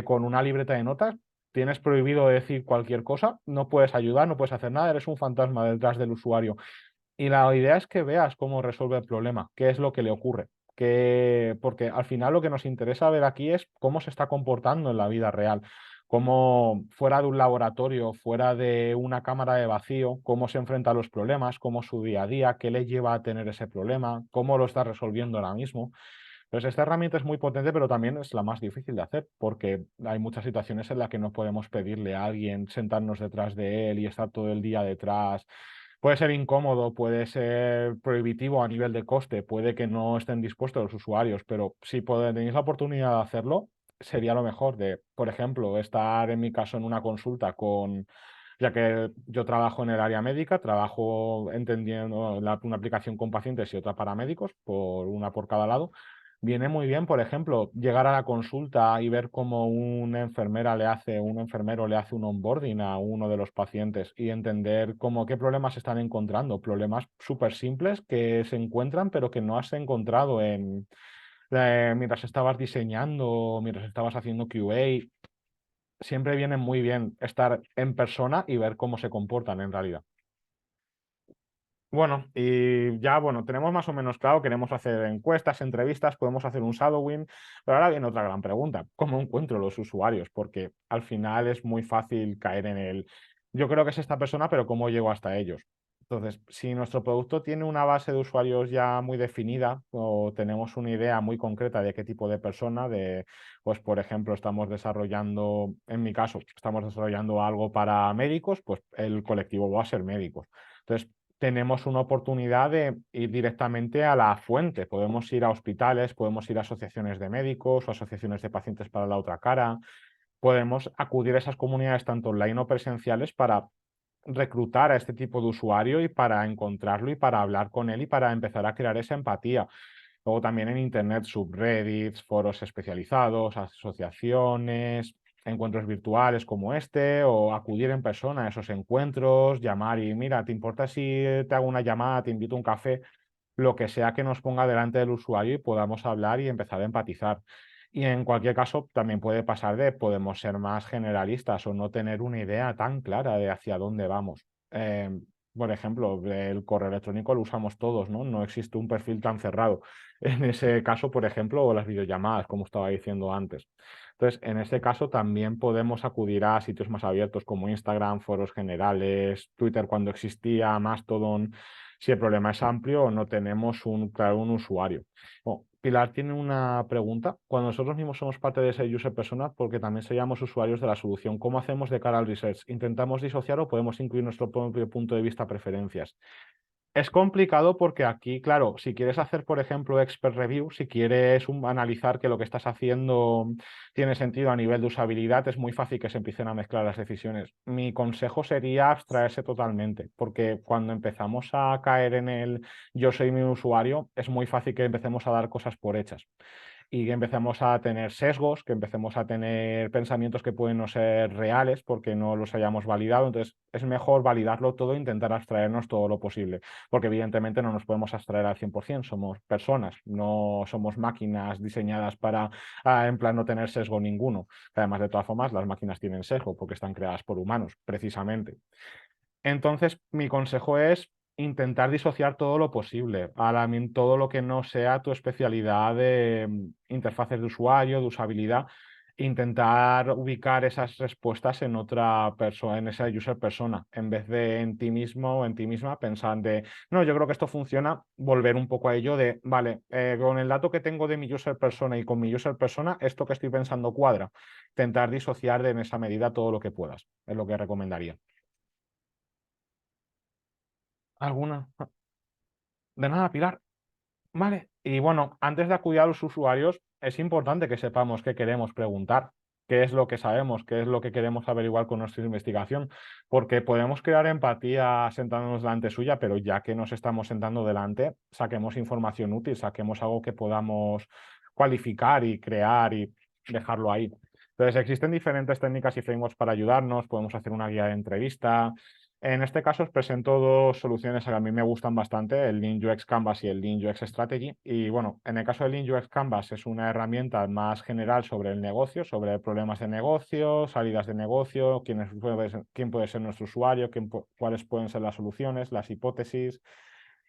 con una libreta de notas. Tienes prohibido decir cualquier cosa, no puedes ayudar, no puedes hacer nada, eres un fantasma detrás del usuario. Y la idea es que veas cómo resuelve el problema, qué es lo que le ocurre. Porque al final lo que nos interesa ver aquí es cómo se está comportando en la vida real, cómo fuera de un laboratorio, fuera de una cámara de vacío, cómo se enfrenta a los problemas, cómo su día a día, qué le lleva a tener ese problema, cómo lo está resolviendo ahora mismo. Entonces, esta herramienta es muy potente, pero también es la más difícil de hacer, porque hay muchas situaciones en las que no podemos pedirle a alguien sentarnos detrás de él y estar todo el día detrás. Puede ser incómodo, puede ser prohibitivo a nivel de coste, puede que no estén dispuestos los usuarios, pero si tenéis la oportunidad de hacerlo, sería lo mejor de, por ejemplo, estar en mi caso en una consulta con, ya que yo trabajo en el área médica, trabajo entendiendo una aplicación con pacientes y otra para médicos, por una por cada lado. Viene muy bien, por ejemplo, llegar a la consulta y ver cómo una enfermera le hace, un enfermero le hace un onboarding a uno de los pacientes y entender cómo qué problemas están encontrando, problemas súper simples que se encuentran pero que no has encontrado mientras estabas diseñando, mientras estabas haciendo QA. Siempre viene muy bien estar en persona y ver cómo se comportan en realidad. Bueno, y ya, bueno, tenemos más o menos claro, queremos hacer encuestas, entrevistas, podemos hacer un shadowing, pero ahora viene otra gran pregunta, ¿cómo encuentro los usuarios? Porque al final es muy fácil caer en el, yo creo que es esta persona, pero ¿cómo llego hasta ellos? Entonces, si nuestro producto tiene una base de usuarios ya muy definida o tenemos una idea muy concreta de qué tipo de persona, pues por ejemplo, estamos desarrollando, en mi caso, estamos desarrollando algo para médicos, pues el colectivo va a ser médicos. Entonces, tenemos una oportunidad de ir directamente a la fuente. Podemos ir a hospitales, podemos ir a asociaciones de médicos o asociaciones de pacientes para la otra cara. Podemos acudir a esas comunidades tanto online o presenciales para reclutar a este tipo de usuario y para encontrarlo y para hablar con él y para empezar a crear esa empatía. Luego también en Internet, subreddits, foros especializados, asociaciones, encuentros virtuales como este, o acudir en persona a esos encuentros, llamar y mira, ¿te importa si te hago una llamada, te invito a un café? Lo que sea que nos ponga delante del usuario y podamos hablar y empezar a empatizar. Y en cualquier caso, también puede pasar de podemos ser más generalistas o no tener una idea tan clara de hacia dónde vamos. Por ejemplo, el correo electrónico lo usamos todos, ¿no? No existe un perfil tan cerrado. En ese caso, por ejemplo, o las videollamadas, como estaba diciendo antes. Entonces, en este caso también podemos acudir a sitios más abiertos como Instagram, foros generales, Twitter cuando existía, Mastodon, si el problema es amplio o no tenemos claro, un usuario. Oh, Pilar tiene una pregunta. Cuando nosotros mismos somos parte de ese user persona, porque también seríamos usuarios de la solución, ¿cómo hacemos de cara al research? ¿Intentamos disociar o podemos incluir nuestro propio punto de vista, preferencias? Es complicado porque aquí, claro, si quieres hacer, por ejemplo, expert review, si quieres analizar que lo que estás haciendo tiene sentido a nivel de usabilidad, es muy fácil que se empiecen a mezclar las decisiones. Mi consejo sería abstraerse totalmente, porque cuando empezamos a caer en el yo soy mi usuario, es muy fácil que empecemos a dar cosas por hechas y que empecemos a tener sesgos, que empecemos a tener pensamientos que pueden no ser reales porque no los hayamos validado. Entonces, es mejor validarlo todo e intentar abstraernos todo lo posible, porque evidentemente no nos podemos abstraer al 100%, somos personas, no somos máquinas diseñadas para, en plan, no tener sesgo ninguno. Además, de todas formas, las máquinas tienen sesgo porque están creadas por humanos, precisamente. Entonces, mi consejo es intentar disociar todo lo posible, todo lo que no sea tu especialidad de interfaces de usuario, de usabilidad, intentar ubicar esas respuestas en otra persona, en esa user persona, en vez de en ti mismo o en ti misma, pensar de, no, yo creo que esto funciona, volver un poco a ello de, vale, con el dato que tengo de mi user persona y con mi user persona, esto que estoy pensando cuadra. Intentar disociar en esa medida todo lo que puedas, es lo que recomendaría. ¿Alguna? De nada, Pilar. Vale. Y bueno, antes de acudir a los usuarios, es importante que sepamos qué queremos preguntar, qué es lo que sabemos, qué es lo que queremos averiguar con nuestra investigación, porque podemos crear empatía sentándonos delante suya, pero ya que nos estamos sentando delante, saquemos información útil, saquemos algo que podamos cualificar y crear y dejarlo ahí. Entonces, existen diferentes técnicas y frameworks para ayudarnos, podemos hacer una guía de entrevista. En este caso os presento dos soluciones que a mí me gustan bastante, el Lean UX Canvas y el Lean UX Strategy. Y bueno, en el caso del Lean UX Canvas es una herramienta más general sobre el negocio, sobre problemas de negocio, salidas de negocio, quién puede ser nuestro usuario, cuáles pueden ser las soluciones, las hipótesis.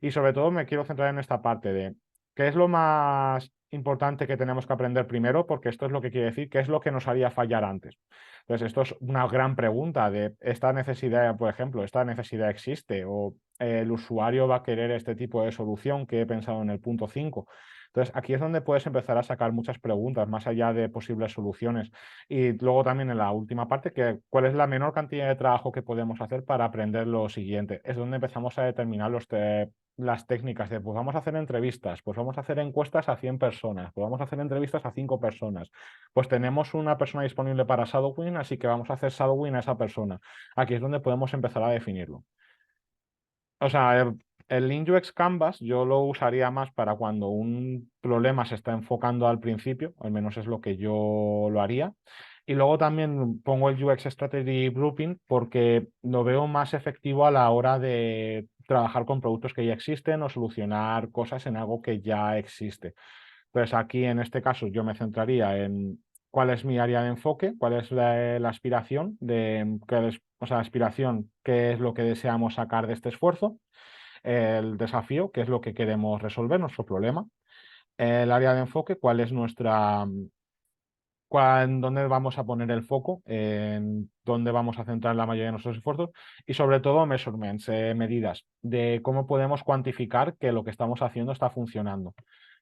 Y sobre todo me quiero centrar en esta parte de qué es lo más importante que tenemos que aprender primero, porque esto es lo que quiere decir, qué es lo que nos haría fallar antes. Entonces, esto es una gran pregunta de esta necesidad, por ejemplo, ¿esta necesidad existe? ¿O el usuario va a querer este tipo de solución que he pensado en el punto 5? Entonces, aquí es donde puedes empezar a sacar muchas preguntas, más allá de posibles soluciones. Y luego también en la última parte, que, ¿cuál es la menor cantidad de trabajo que podemos hacer para aprender lo siguiente? Es donde empezamos a determinar las técnicas de, pues vamos a hacer entrevistas, pues vamos a hacer encuestas a 100 personas, pues vamos a hacer entrevistas a 5 personas. Pues tenemos una persona disponible para shadowing, así que vamos a hacer shadowing a esa persona. Aquí es donde podemos empezar a definirlo. O sea, el Lean UX Canvas yo lo usaría más para cuando un problema se está enfocando al principio, al menos es lo que yo lo haría. Y luego también pongo el UX Strategy Grouping porque lo veo más efectivo a la hora de trabajar con productos que ya existen o solucionar cosas en algo que ya existe. Entonces, aquí en este caso yo me centraría en cuál es mi área de enfoque, cuál es la aspiración o sea, aspiración, qué es lo que deseamos sacar de este esfuerzo, el desafío, qué es lo que queremos resolver, nuestro problema, el área de enfoque, cuál es dónde vamos a poner el foco, en dónde vamos a centrar la mayoría de nuestros esfuerzos y sobre todo measurements, medidas de cómo podemos cuantificar que lo que estamos haciendo está funcionando.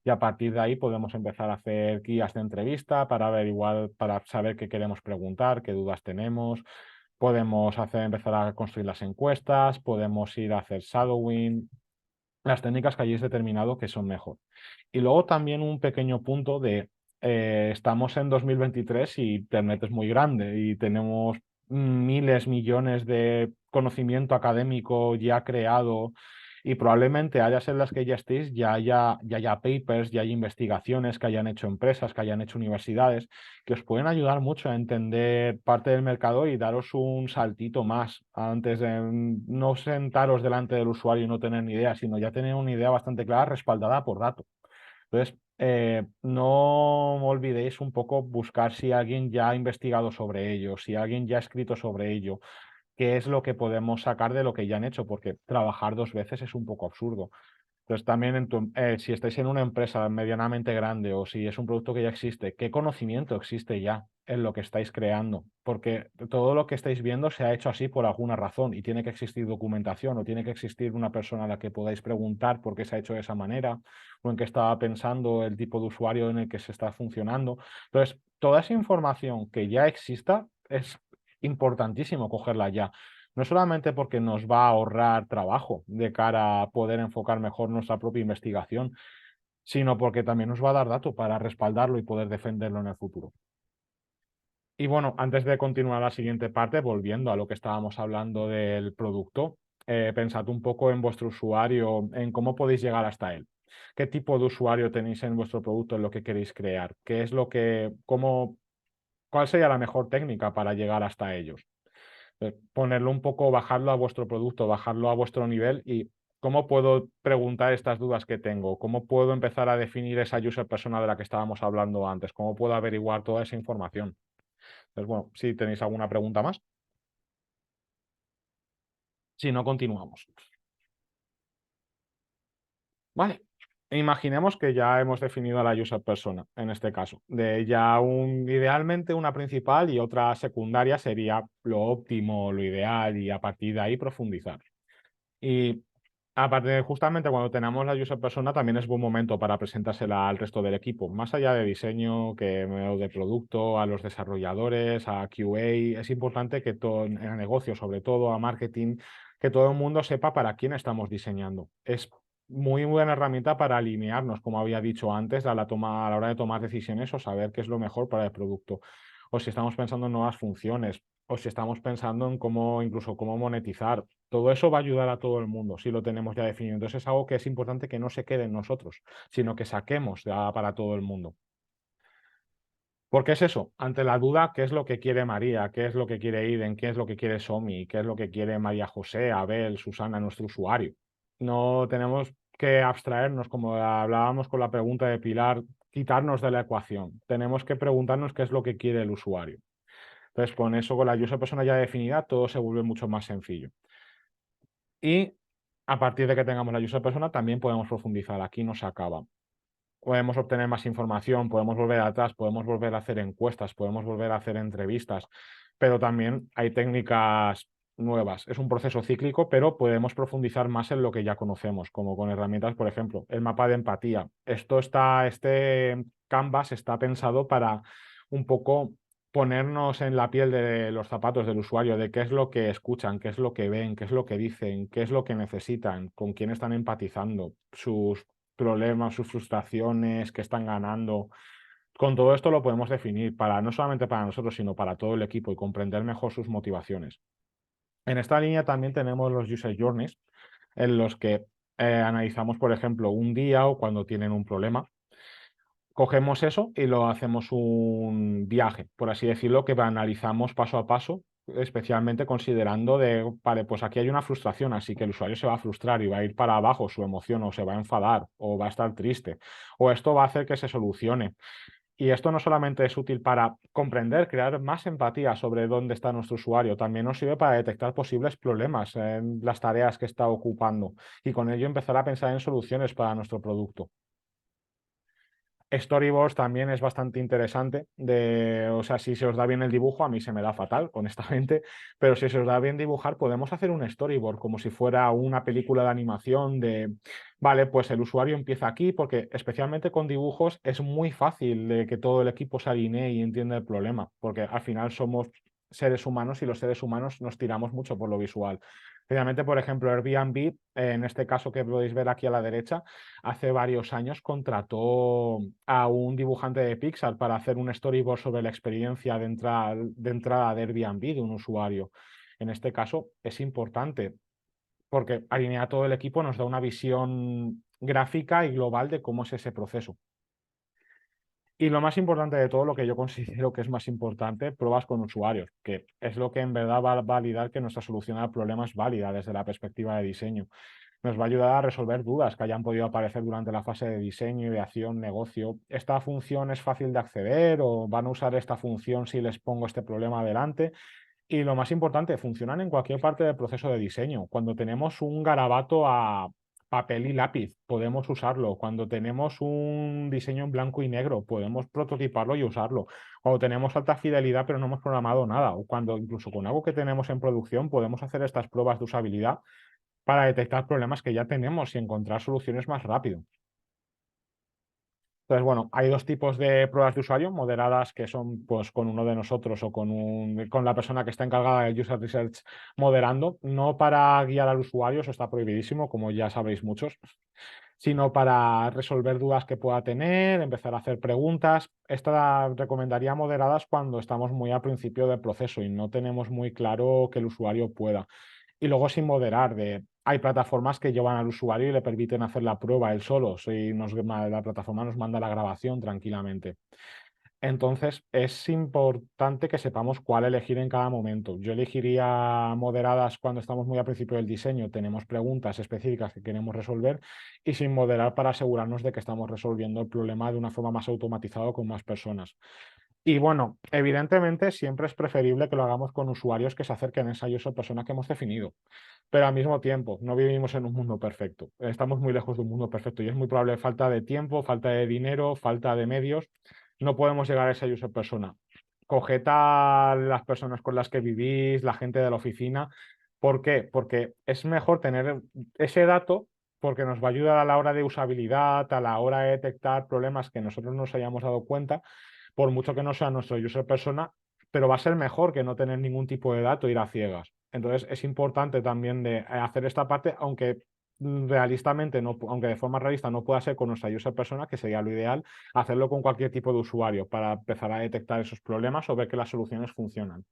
Y a partir de ahí podemos empezar a hacer guías de entrevista para averiguar, para saber qué queremos preguntar, qué dudas tenemos. Podemos empezar a construir las encuestas, podemos ir a hacer shadowing, las técnicas que hayáis determinado que son mejor. Y luego también un pequeño punto de, estamos en 2023 y Internet es muy grande y tenemos miles, millones de conocimiento académico ya creado y probablemente áreas en las que ya estéis ya haya papers, ya haya investigaciones que hayan hecho empresas, que hayan hecho universidades, que os pueden ayudar mucho a entender parte del mercado y daros un saltito más antes de no sentaros delante del usuario y no tener ni idea, sino ya tener una idea bastante clara respaldada por datos. Entonces, no olvidéis un poco buscar si alguien ya ha investigado sobre ello, si alguien ya ha escrito sobre ello, qué es lo que podemos sacar de lo que ya han hecho, porque trabajar dos veces es un poco absurdo. Entonces, también si estáis en una empresa medianamente grande o si es un producto que ya existe, ¿qué conocimiento existe ya en lo que estáis creando? Porque todo lo que estáis viendo se ha hecho así por alguna razón y tiene que existir documentación o tiene que existir una persona a la que podáis preguntar por qué se ha hecho de esa manera o en qué estaba pensando el tipo de usuario en el que se está funcionando. Entonces, toda esa información que ya exista es importantísimo cogerla ya. No solamente porque nos va a ahorrar trabajo de cara a poder enfocar mejor nuestra propia investigación, sino porque también nos va a dar datos para respaldarlo y poder defenderlo en el futuro. Y bueno, antes de continuar a la siguiente parte, volviendo a lo que estábamos hablando del producto, pensad un poco en vuestro usuario, en cómo podéis llegar hasta él. ¿Qué tipo de usuario tenéis en vuestro producto, en lo que queréis crear? ¿Qué es cuál sería la mejor técnica para llegar hasta ellos? Ponerlo un poco, bajarlo a vuestro producto, bajarlo a vuestro nivel y cómo puedo preguntar estas dudas que tengo, cómo puedo empezar a definir esa user persona de la que estábamos hablando antes, cómo puedo averiguar toda esa información. Entonces, bueno, si tenéis alguna pregunta más, si no, continuamos. Vale. Imaginemos que ya hemos definido a la user persona, en este caso. De ya idealmente una principal y otra secundaria sería lo óptimo, lo ideal y a partir de ahí profundizar. Y aparte, justamente cuando tenemos la user persona, también es buen momento para presentársela al resto del equipo, más allá de diseño, o de producto, a los desarrolladores, a QA. Es importante que todo, en el negocio, sobre todo a marketing, que todo el mundo sepa para quién estamos diseñando. Es muy buena herramienta para alinearnos, como había dicho antes, a la hora de tomar decisiones o saber qué es lo mejor para el producto. o si estamos pensando en nuevas funciones, o si estamos pensando en cómo, incluso cómo monetizar. Todo eso va a ayudar a todo el mundo si lo tenemos ya definido. Entonces es algo que es importante que no se quede en nosotros, sino que saquemos ya para todo el mundo. Porque es eso, ante la duda, ¿qué es lo que quiere María? ¿Qué es lo que quiere Iden? ¿Qué es lo que quiere Somi? ¿Qué es lo que quiere María José, Abel, Susana, nuestro usuario? No tenemos que abstraernos, como hablábamos con la pregunta de Pilar, quitarnos de la ecuación. Tenemos que preguntarnos qué es lo que quiere el usuario. Entonces, con eso, con la user persona ya definida, todo se vuelve mucho más sencillo. Y a partir de que tengamos la user persona, también podemos profundizar. Aquí no se acaba. Podemos obtener más información, podemos volver atrás, podemos volver a hacer encuestas, podemos volver a hacer entrevistas, pero también hay técnicas nuevas. Es un proceso cíclico, pero podemos profundizar más en lo que ya conocemos, como con herramientas, por ejemplo, el mapa de empatía. Este Canvas está pensado para un poco ponernos en la piel de los zapatos del usuario, de qué es lo que escuchan, qué es lo que ven, qué es lo que dicen, qué es lo que necesitan, con quién están empatizando, sus problemas, sus frustraciones, que están ganando. Con todo esto lo podemos definir para no solamente para nosotros, sino para todo el equipo y comprender mejor sus motivaciones. En esta línea también tenemos los user journeys, en los que analizamos, por ejemplo, un día o cuando tienen un problema. Cogemos eso y lo hacemos un viaje, por así decirlo, que analizamos paso a paso, especialmente considerando de, vale, pues aquí hay una frustración, así que el usuario se va a frustrar y va a ir para abajo su emoción, o se va a enfadar, o va a estar triste, o esto va a hacer que se solucione. Y esto no solamente es útil para comprender, crear más empatía sobre dónde está nuestro usuario, también nos sirve para detectar posibles problemas en las tareas que está ocupando y con ello empezar a pensar en soluciones para nuestro producto. Storyboards también es bastante interesante. O sea, si se os da bien el dibujo, a mí se me da fatal, honestamente, pero si se os da bien dibujar, podemos hacer un storyboard como si fuera una película de animación vale, pues el usuario empieza aquí, porque especialmente con dibujos es muy fácil de que todo el equipo se alinee y entienda el problema, porque al final somos seres humanos y los seres humanos nos tiramos mucho por lo visual. Finalmente, por ejemplo, Airbnb, en este caso que podéis ver aquí a la derecha, hace varios años contrató a un dibujante de Pixar para hacer un storyboard sobre la experiencia de entrada de Airbnb de un usuario. En este caso es importante porque alinear a todo el equipo nos da una visión gráfica y global de cómo es ese proceso. Y lo más importante de todo, lo que yo considero que es más importante, pruebas con usuarios, que es lo que en verdad va a validar que nuestra solución al problema es válida desde la perspectiva de diseño. Nos va a ayudar a resolver dudas que hayan podido aparecer durante la fase de diseño, ideación, negocio. ¿Esta función es fácil de acceder o van a usar esta función si les pongo este problema adelante? Y lo más importante, funcionan en cualquier parte del proceso de diseño. Cuando tenemos un garabato a papel y lápiz, podemos usarlo. Cuando tenemos un diseño en blanco y negro, podemos prototiparlo y usarlo. Cuando tenemos alta fidelidad pero no hemos programado nada, o cuando incluso con algo que tenemos en producción podemos hacer estas pruebas de usabilidad para detectar problemas que ya tenemos y encontrar soluciones más rápido. Entonces, bueno, hay dos tipos de pruebas de usuario, moderadas, que son pues con uno de nosotros o con la persona que está encargada de User Research moderando, no para guiar al usuario, eso está prohibidísimo, como ya sabréis muchos, sino para resolver dudas que pueda tener, empezar a hacer preguntas. Esta recomendaría moderadas cuando estamos muy al principio del proceso y no tenemos muy claro que el usuario pueda. Y luego sin moderar, hay plataformas que llevan al usuario y le permiten hacer la prueba él solo, si la plataforma nos manda la grabación tranquilamente. Entonces, es importante que sepamos cuál elegir en cada momento. Yo elegiría moderadas cuando estamos muy al principio del diseño, tenemos preguntas específicas que queremos resolver, y sin moderar para asegurarnos de que estamos resolviendo el problema de una forma más automatizada con más personas. Y bueno, evidentemente siempre es preferible que lo hagamos con usuarios que se acerquen a esa user persona que hemos definido. Pero al mismo tiempo, no vivimos en un mundo perfecto. Estamos muy lejos de un mundo perfecto y es muy probable falta de tiempo, falta de dinero, falta de medios. No podemos llegar a esa user persona. Coged a las personas con las que vivís, la gente de la oficina. ¿Por qué? Porque es mejor tener ese dato porque nos va a ayudar a la hora de usabilidad, a la hora de detectar problemas que nosotros nos hayamos dado cuenta, por mucho que no sea nuestro user persona, pero va a ser mejor que no tener ningún tipo de dato e ir a ciegas. Entonces es importante también de hacer esta parte, aunque realistamente, no, aunque de forma realista no pueda ser con nuestra user persona, que sería lo ideal, hacerlo con cualquier tipo de usuario para empezar a detectar esos problemas o ver que las soluciones funcionan.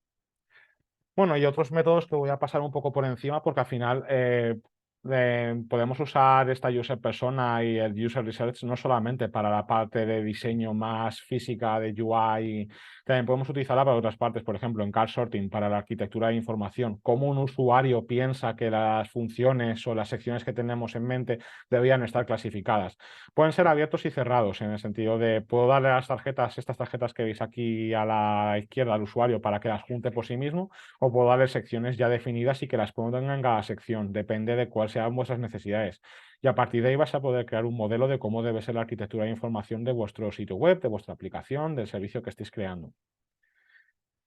Bueno, y otros métodos que voy a pasar un poco por encima porque al final podemos usar esta user persona y el user research no solamente para la parte de diseño más física de UI, también podemos utilizarla para otras partes, por ejemplo, en card sorting para la arquitectura de información, cómo un usuario piensa que las funciones o las secciones que tenemos en mente deberían estar clasificadas. Pueden ser abiertos y cerrados en el sentido de puedo darle las tarjetas, estas tarjetas que veis aquí a la izquierda al usuario para que las junte por sí mismo o puedo darle secciones ya definidas y que las pongan en cada sección, depende de cuáles sean vuestras necesidades. Y a partir de ahí vas a poder crear un modelo de cómo debe ser la arquitectura de información de vuestro sitio web, de vuestra aplicación, del servicio que estéis creando.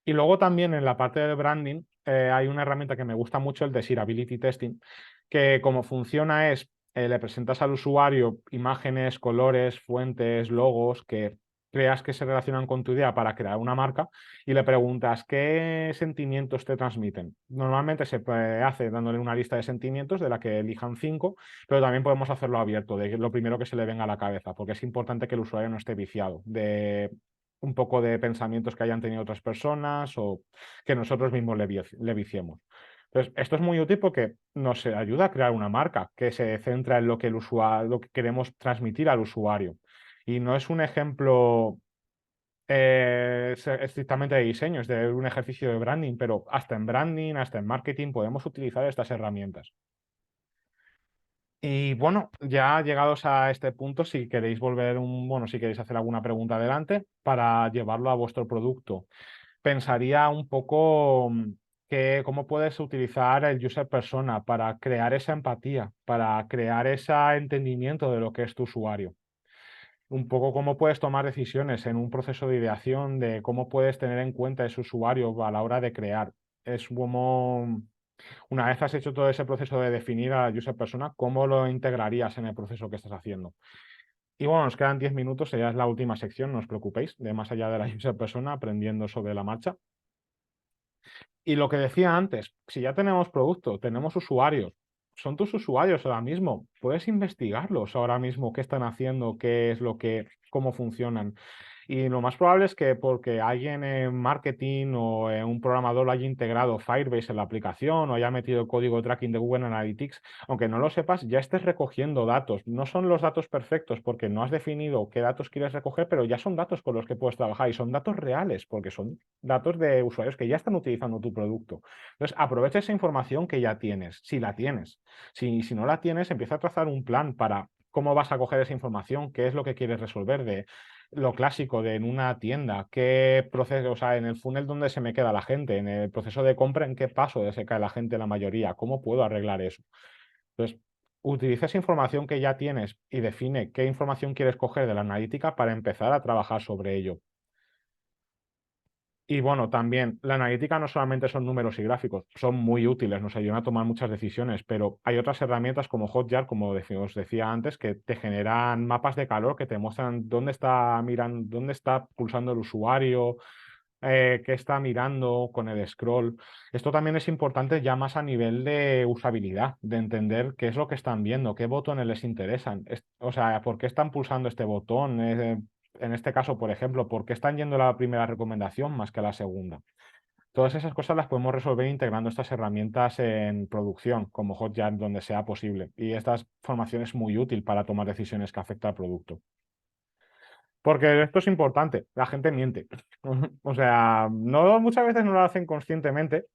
Y luego también en la parte de branding hay una herramienta que me gusta mucho, el Desirability Testing, que como funciona es, le presentas al usuario imágenes, colores, fuentes, logos que creas que se relacionan con tu idea para crear una marca y le preguntas qué sentimientos te transmiten. Normalmente se hace dándole una lista de sentimientos de la que elijan 5, pero también podemos hacerlo abierto, de lo primero que se le venga a la cabeza, porque es importante que el usuario no esté viciado de un poco de pensamientos que hayan tenido otras personas o que nosotros mismos le viciemos. Entonces, esto es muy útil porque nos ayuda a crear una marca que se centra en lo que el usuario, lo que queremos transmitir al usuario. Y no es un ejemplo estrictamente de diseño, es de un ejercicio de branding, pero hasta en branding, hasta en marketing podemos utilizar estas herramientas. Y bueno, ya llegados a este punto, si queréis si queréis hacer alguna pregunta adelante para llevarlo a vuestro producto, pensaría un poco cómo puedes utilizar el user persona para crear esa empatía, para crear ese entendimiento de lo que es tu usuario. Un poco cómo puedes tomar decisiones en un proceso de ideación, de cómo puedes tener en cuenta ese usuario a la hora de crear. Es como una vez has hecho todo ese proceso de definir a la user persona, ¿cómo lo integrarías en el proceso que estás haciendo? Y bueno, nos quedan 10 minutos, ya es la última sección, no os preocupéis, de más allá de la user persona, aprendiendo sobre la marcha. Y lo que decía antes, si ya tenemos producto, tenemos usuarios, son tus usuarios ahora mismo, puedes investigarlos ahora mismo, qué están haciendo, qué es lo que, cómo funcionan. Y lo más probable es que porque alguien en marketing o en un programador lo haya integrado Firebase en la aplicación o haya metido el código de tracking de Google Analytics, aunque no lo sepas, ya estés recogiendo datos. No son los datos perfectos porque no has definido qué datos quieres recoger, pero ya son datos con los que puedes trabajar y son datos reales porque son datos de usuarios que ya están utilizando tu producto. Entonces, aprovecha esa información que ya tienes, si la tienes. Si no la tienes, empieza a trazar un plan para cómo vas a coger esa información, qué es lo que quieres resolver de lo clásico de en una tienda, qué proceso, o sea, en el funnel donde se me queda la gente, en el proceso de compra, en qué paso se cae la gente la mayoría, cómo puedo arreglar eso. Entonces, utiliza esa información que ya tienes y define qué información quieres coger de la analítica para empezar a trabajar sobre ello. Y bueno, también la analítica no solamente son números y gráficos, son muy útiles, nos ayudan a tomar muchas decisiones, pero hay otras herramientas como Hotjar, como os decía antes, que te generan mapas de calor que te muestran dónde está mirando, dónde está pulsando el usuario, qué está mirando con el scroll. Esto también es importante ya más a nivel de usabilidad, de entender qué es lo que están viendo, qué botones les interesan, o sea, por qué están pulsando este botón. En este caso, por ejemplo, ¿por qué están yendo a la primera recomendación más que a la segunda? Todas esas cosas las podemos resolver integrando estas herramientas en producción, como Hotjar, donde sea posible. Y esta formación es muy útil para tomar decisiones que afectan al producto. Porque esto es importante, la gente miente. O sea, no, muchas veces no lo hacen conscientemente,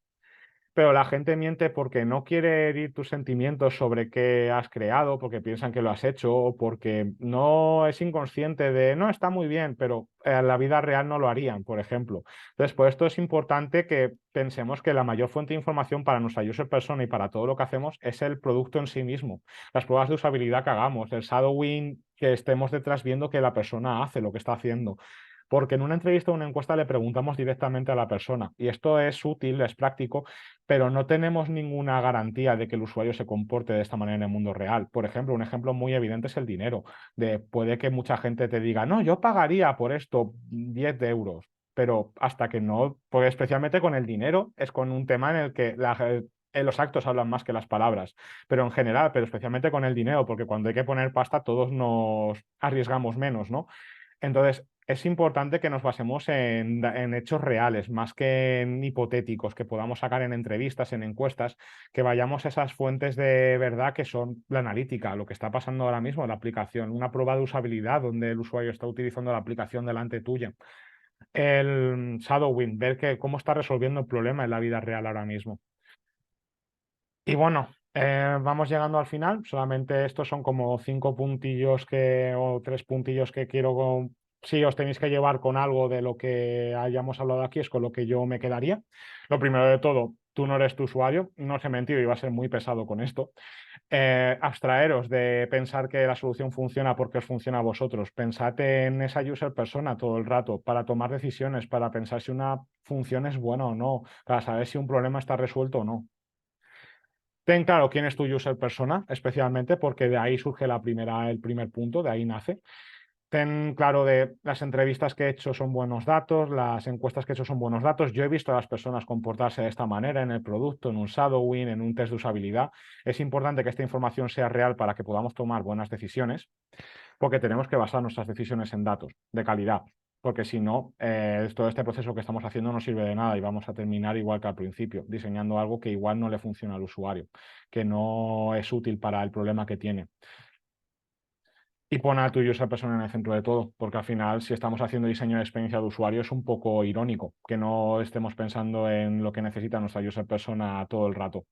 pero la gente miente porque no quiere herir tus sentimientos sobre qué has creado, porque piensan que lo has hecho, o porque no es inconsciente de, no, está muy bien, pero en la vida real no lo harían, por ejemplo. Entonces, por esto es importante que pensemos que la mayor fuente de información para nuestra user persona y para todo lo que hacemos es el producto en sí mismo. Las pruebas de usabilidad que hagamos, el shadowing que estemos detrás viendo que la persona hace lo que está haciendo. Porque en una entrevista o una encuesta le preguntamos directamente a la persona y esto es útil, es práctico, pero no tenemos ninguna garantía de que el usuario se comporte de esta manera en el mundo real. Por ejemplo, un ejemplo muy evidente es el dinero. Puede que mucha gente te diga, no, yo pagaría por esto 10 euros, pero hasta que no, pues especialmente con el dinero, es con un tema en el que los actos hablan más que las palabras, pero en general, pero especialmente con el dinero, porque cuando hay que poner pasta todos nos arriesgamos menos, ¿no? Entonces, es importante que nos basemos en hechos reales, más que en hipotéticos, que podamos sacar en entrevistas, en encuestas, que vayamos a esas fuentes de verdad que son la analítica, lo que está pasando ahora mismo en la aplicación, una prueba de usabilidad donde el usuario está utilizando la aplicación delante tuya. El shadowing, ver cómo está resolviendo el problema en la vida real ahora mismo. Y bueno, vamos llegando al final. Solamente estos son como 5 puntillos o 3 puntillos que quiero. Si os tenéis que llevar con algo de lo que hayamos hablado aquí, es con lo que yo me quedaría. Lo primero de todo, tú no eres tu usuario. No os he mentido, iba a ser muy pesado con esto. Abstraeros de pensar que la solución funciona porque os funciona a vosotros. Pensad en esa user persona todo el rato para tomar decisiones, para pensar si una función es buena o no, para saber si un problema está resuelto o no. Ten claro quién es tu user persona, especialmente porque de ahí surge el primer punto, de ahí nace. Ten claro de las entrevistas que he hecho son buenos datos, las encuestas que he hecho son buenos datos. Yo he visto a las personas comportarse de esta manera en el producto, en un shadowing, en un test de usabilidad. Es importante que esta información sea real para que podamos tomar buenas decisiones, porque tenemos que basar nuestras decisiones en datos de calidad, porque si no, todo este proceso que estamos haciendo no sirve de nada y vamos a terminar igual que al principio, diseñando algo que igual no le funciona al usuario, que no es útil para el problema que tiene. Y pon a tu user persona en el centro de todo, porque al final, si estamos haciendo diseño de experiencia de usuario, es un poco irónico que no estemos pensando en lo que necesita nuestra user persona todo el rato.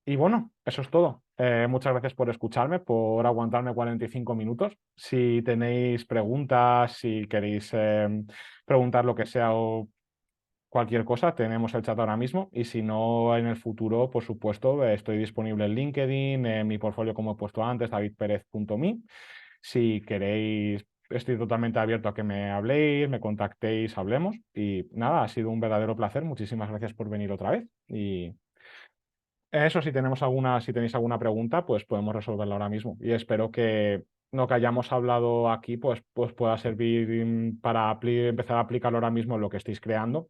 Y bueno, eso es todo. Muchas gracias por escucharme, por aguantarme 45 minutos. Si tenéis preguntas, si queréis preguntar lo que sea o cualquier cosa, tenemos el chat ahora mismo. Y si no, en el futuro, por supuesto, estoy disponible en LinkedIn, en mi portfolio, como he puesto antes, davidperez.me. Si queréis, estoy totalmente abierto a que me habléis, me contactéis, hablemos. Y nada, ha sido un verdadero placer. Muchísimas gracias por venir otra vez. Y eso, si tenéis alguna pregunta, pues podemos resolverla ahora mismo. Y espero que lo que hayamos hablado aquí pues pueda servir para empezar a aplicarlo ahora mismo en lo que estéis creando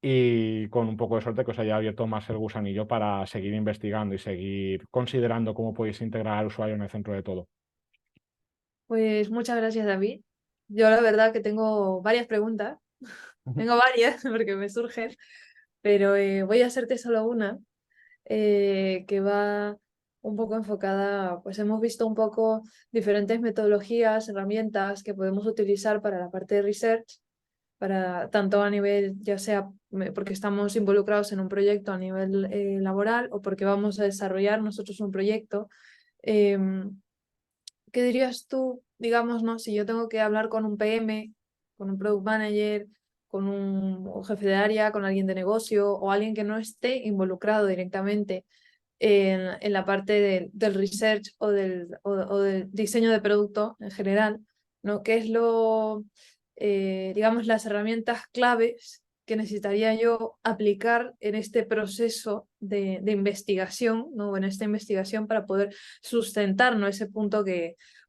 y con un poco de suerte que os haya abierto más el gusanillo para seguir investigando y seguir considerando cómo podéis integrar al usuario en el centro de todo. Pues muchas gracias, David. Yo la verdad que tengo varias preguntas, tengo varias porque me surgen, pero voy a hacerte solo una que va un poco enfocada, pues hemos visto un poco diferentes metodologías, herramientas que podemos utilizar para la parte de research, para tanto a nivel, ya sea porque estamos involucrados en un proyecto a nivel laboral o porque vamos a desarrollar nosotros un proyecto. Em, ¿Qué dirías tú, digamos, no? Si yo tengo que hablar con un PM, con un product manager, con un jefe de área, con alguien de negocio o alguien que no esté involucrado directamente en la parte del research o del diseño de producto en general, ¿no? ¿Qué es digamos, las herramientas claves que necesitaría yo aplicar en este proceso de investigación, ¿no? En esta investigación para poder sustentar, ¿no? Ese punto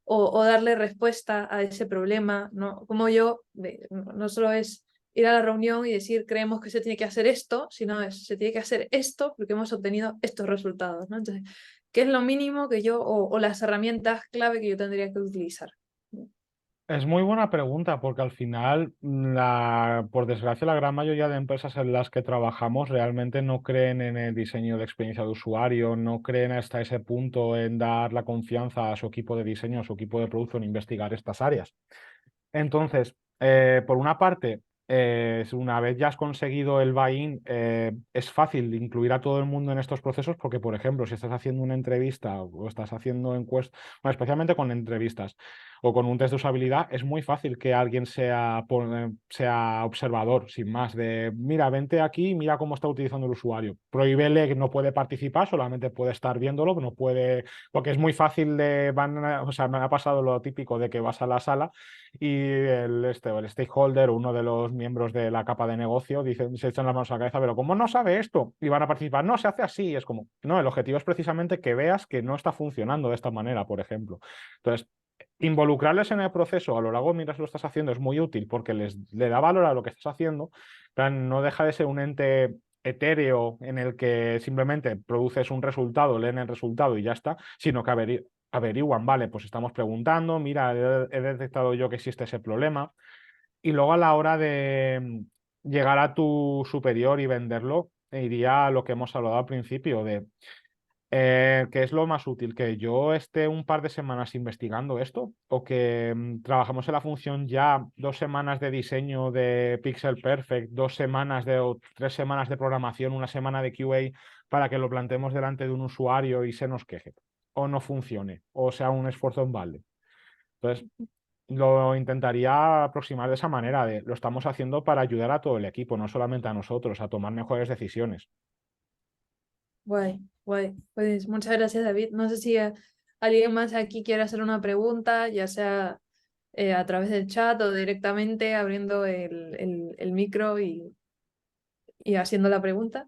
o darle respuesta a ese problema, ¿no? Como yo, no solo es ir a la reunión y decir creemos que se tiene que hacer esto, sino se tiene que hacer esto porque hemos obtenido estos resultados, ¿no? Entonces, ¿qué es lo mínimo que yo o las herramientas clave que yo tendría que utilizar? Es muy buena pregunta porque al final, por desgracia, la gran mayoría de empresas en las que trabajamos realmente no creen en el diseño de experiencia de usuario, no creen hasta ese punto en dar la confianza a su equipo de diseño, a su equipo de producto en investigar estas áreas. Entonces, por una parte, una vez ya has conseguido el buy-in, es fácil incluir a todo el mundo en estos procesos porque, por ejemplo, si estás haciendo una entrevista o estás haciendo encuestas, bueno, especialmente con entrevistas o con un test de usabilidad, es muy fácil que alguien sea observador, sin más, de mira, vente aquí y mira cómo está utilizando el usuario. Prohíbele que no puede participar, solamente puede estar viéndolo, no puede, porque es muy fácil o sea, me ha pasado lo típico de que vas a la sala y el stakeholder, uno de los miembros de la capa de negocio, se echan las manos a la cabeza, pero ¿cómo no sabe esto? Y van a participar. No, se hace así. Es como, no, el objetivo es precisamente que veas que no está funcionando de esta manera, por ejemplo. Entonces, involucrarles en el proceso a lo largo mientras lo estás haciendo es muy útil porque le da valor a lo que estás haciendo. No deja de ser un ente etéreo en el que simplemente produces un resultado, leen el resultado y ya está, sino que averiguan, vale, pues estamos preguntando, mira, he detectado yo que existe ese problema. Y luego a la hora de llegar a tu superior y venderlo, iría a lo que hemos hablado al principio, de ¿qué es lo más útil? ¿Que yo esté un par de semanas investigando esto? ¿O que trabajamos en la función ya 2 semanas de diseño de Pixel Perfect, 2 semanas o 3 semanas de programación, una semana de QA para que lo planteemos delante de un usuario y se nos queje? ¿O no funcione? ¿O sea un esfuerzo en balde? Entonces, lo intentaría aproximar de esa manera, de lo estamos haciendo para ayudar a todo el equipo, no solamente a nosotros, a tomar mejores decisiones. Guay, guay. Pues muchas gracias, David. No sé si alguien más aquí quiere hacer una pregunta, ya sea a través del chat o directamente abriendo el micro y haciendo la pregunta.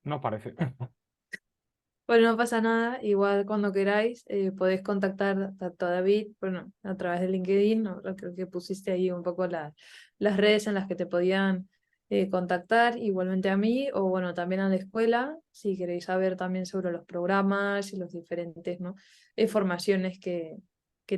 No parece. Bueno, no pasa nada, igual cuando queráis podéis contactar tanto a David, bueno, a través de LinkedIn, ¿no? Creo que pusiste ahí un poco las redes en las que te podían contactar, igualmente a mí, o bueno, también a la escuela, si queréis saber también sobre los programas y los diferentes, ¿no? Formaciones que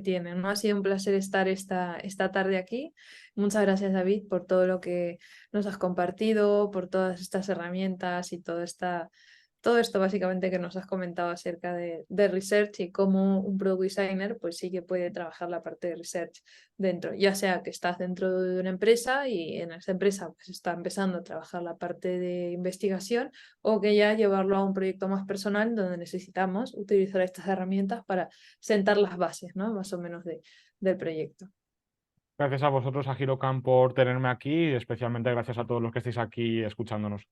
tienen, ¿no? Ha sido un placer estar esta tarde aquí. Muchas gracias, David, por todo lo que nos has compartido, por todas estas herramientas y todo esto básicamente que nos has comentado acerca de research y cómo un product designer pues sí que puede trabajar la parte de research dentro, ya sea que estás dentro de una empresa y en esa empresa pues está empezando a trabajar la parte de investigación o que ya llevarlo a un proyecto más personal donde necesitamos utilizar estas herramientas para sentar las bases, ¿no? Más o menos del proyecto. Gracias a vosotros, a Girocam, por tenerme aquí y especialmente gracias a todos los que estáis aquí escuchándonos.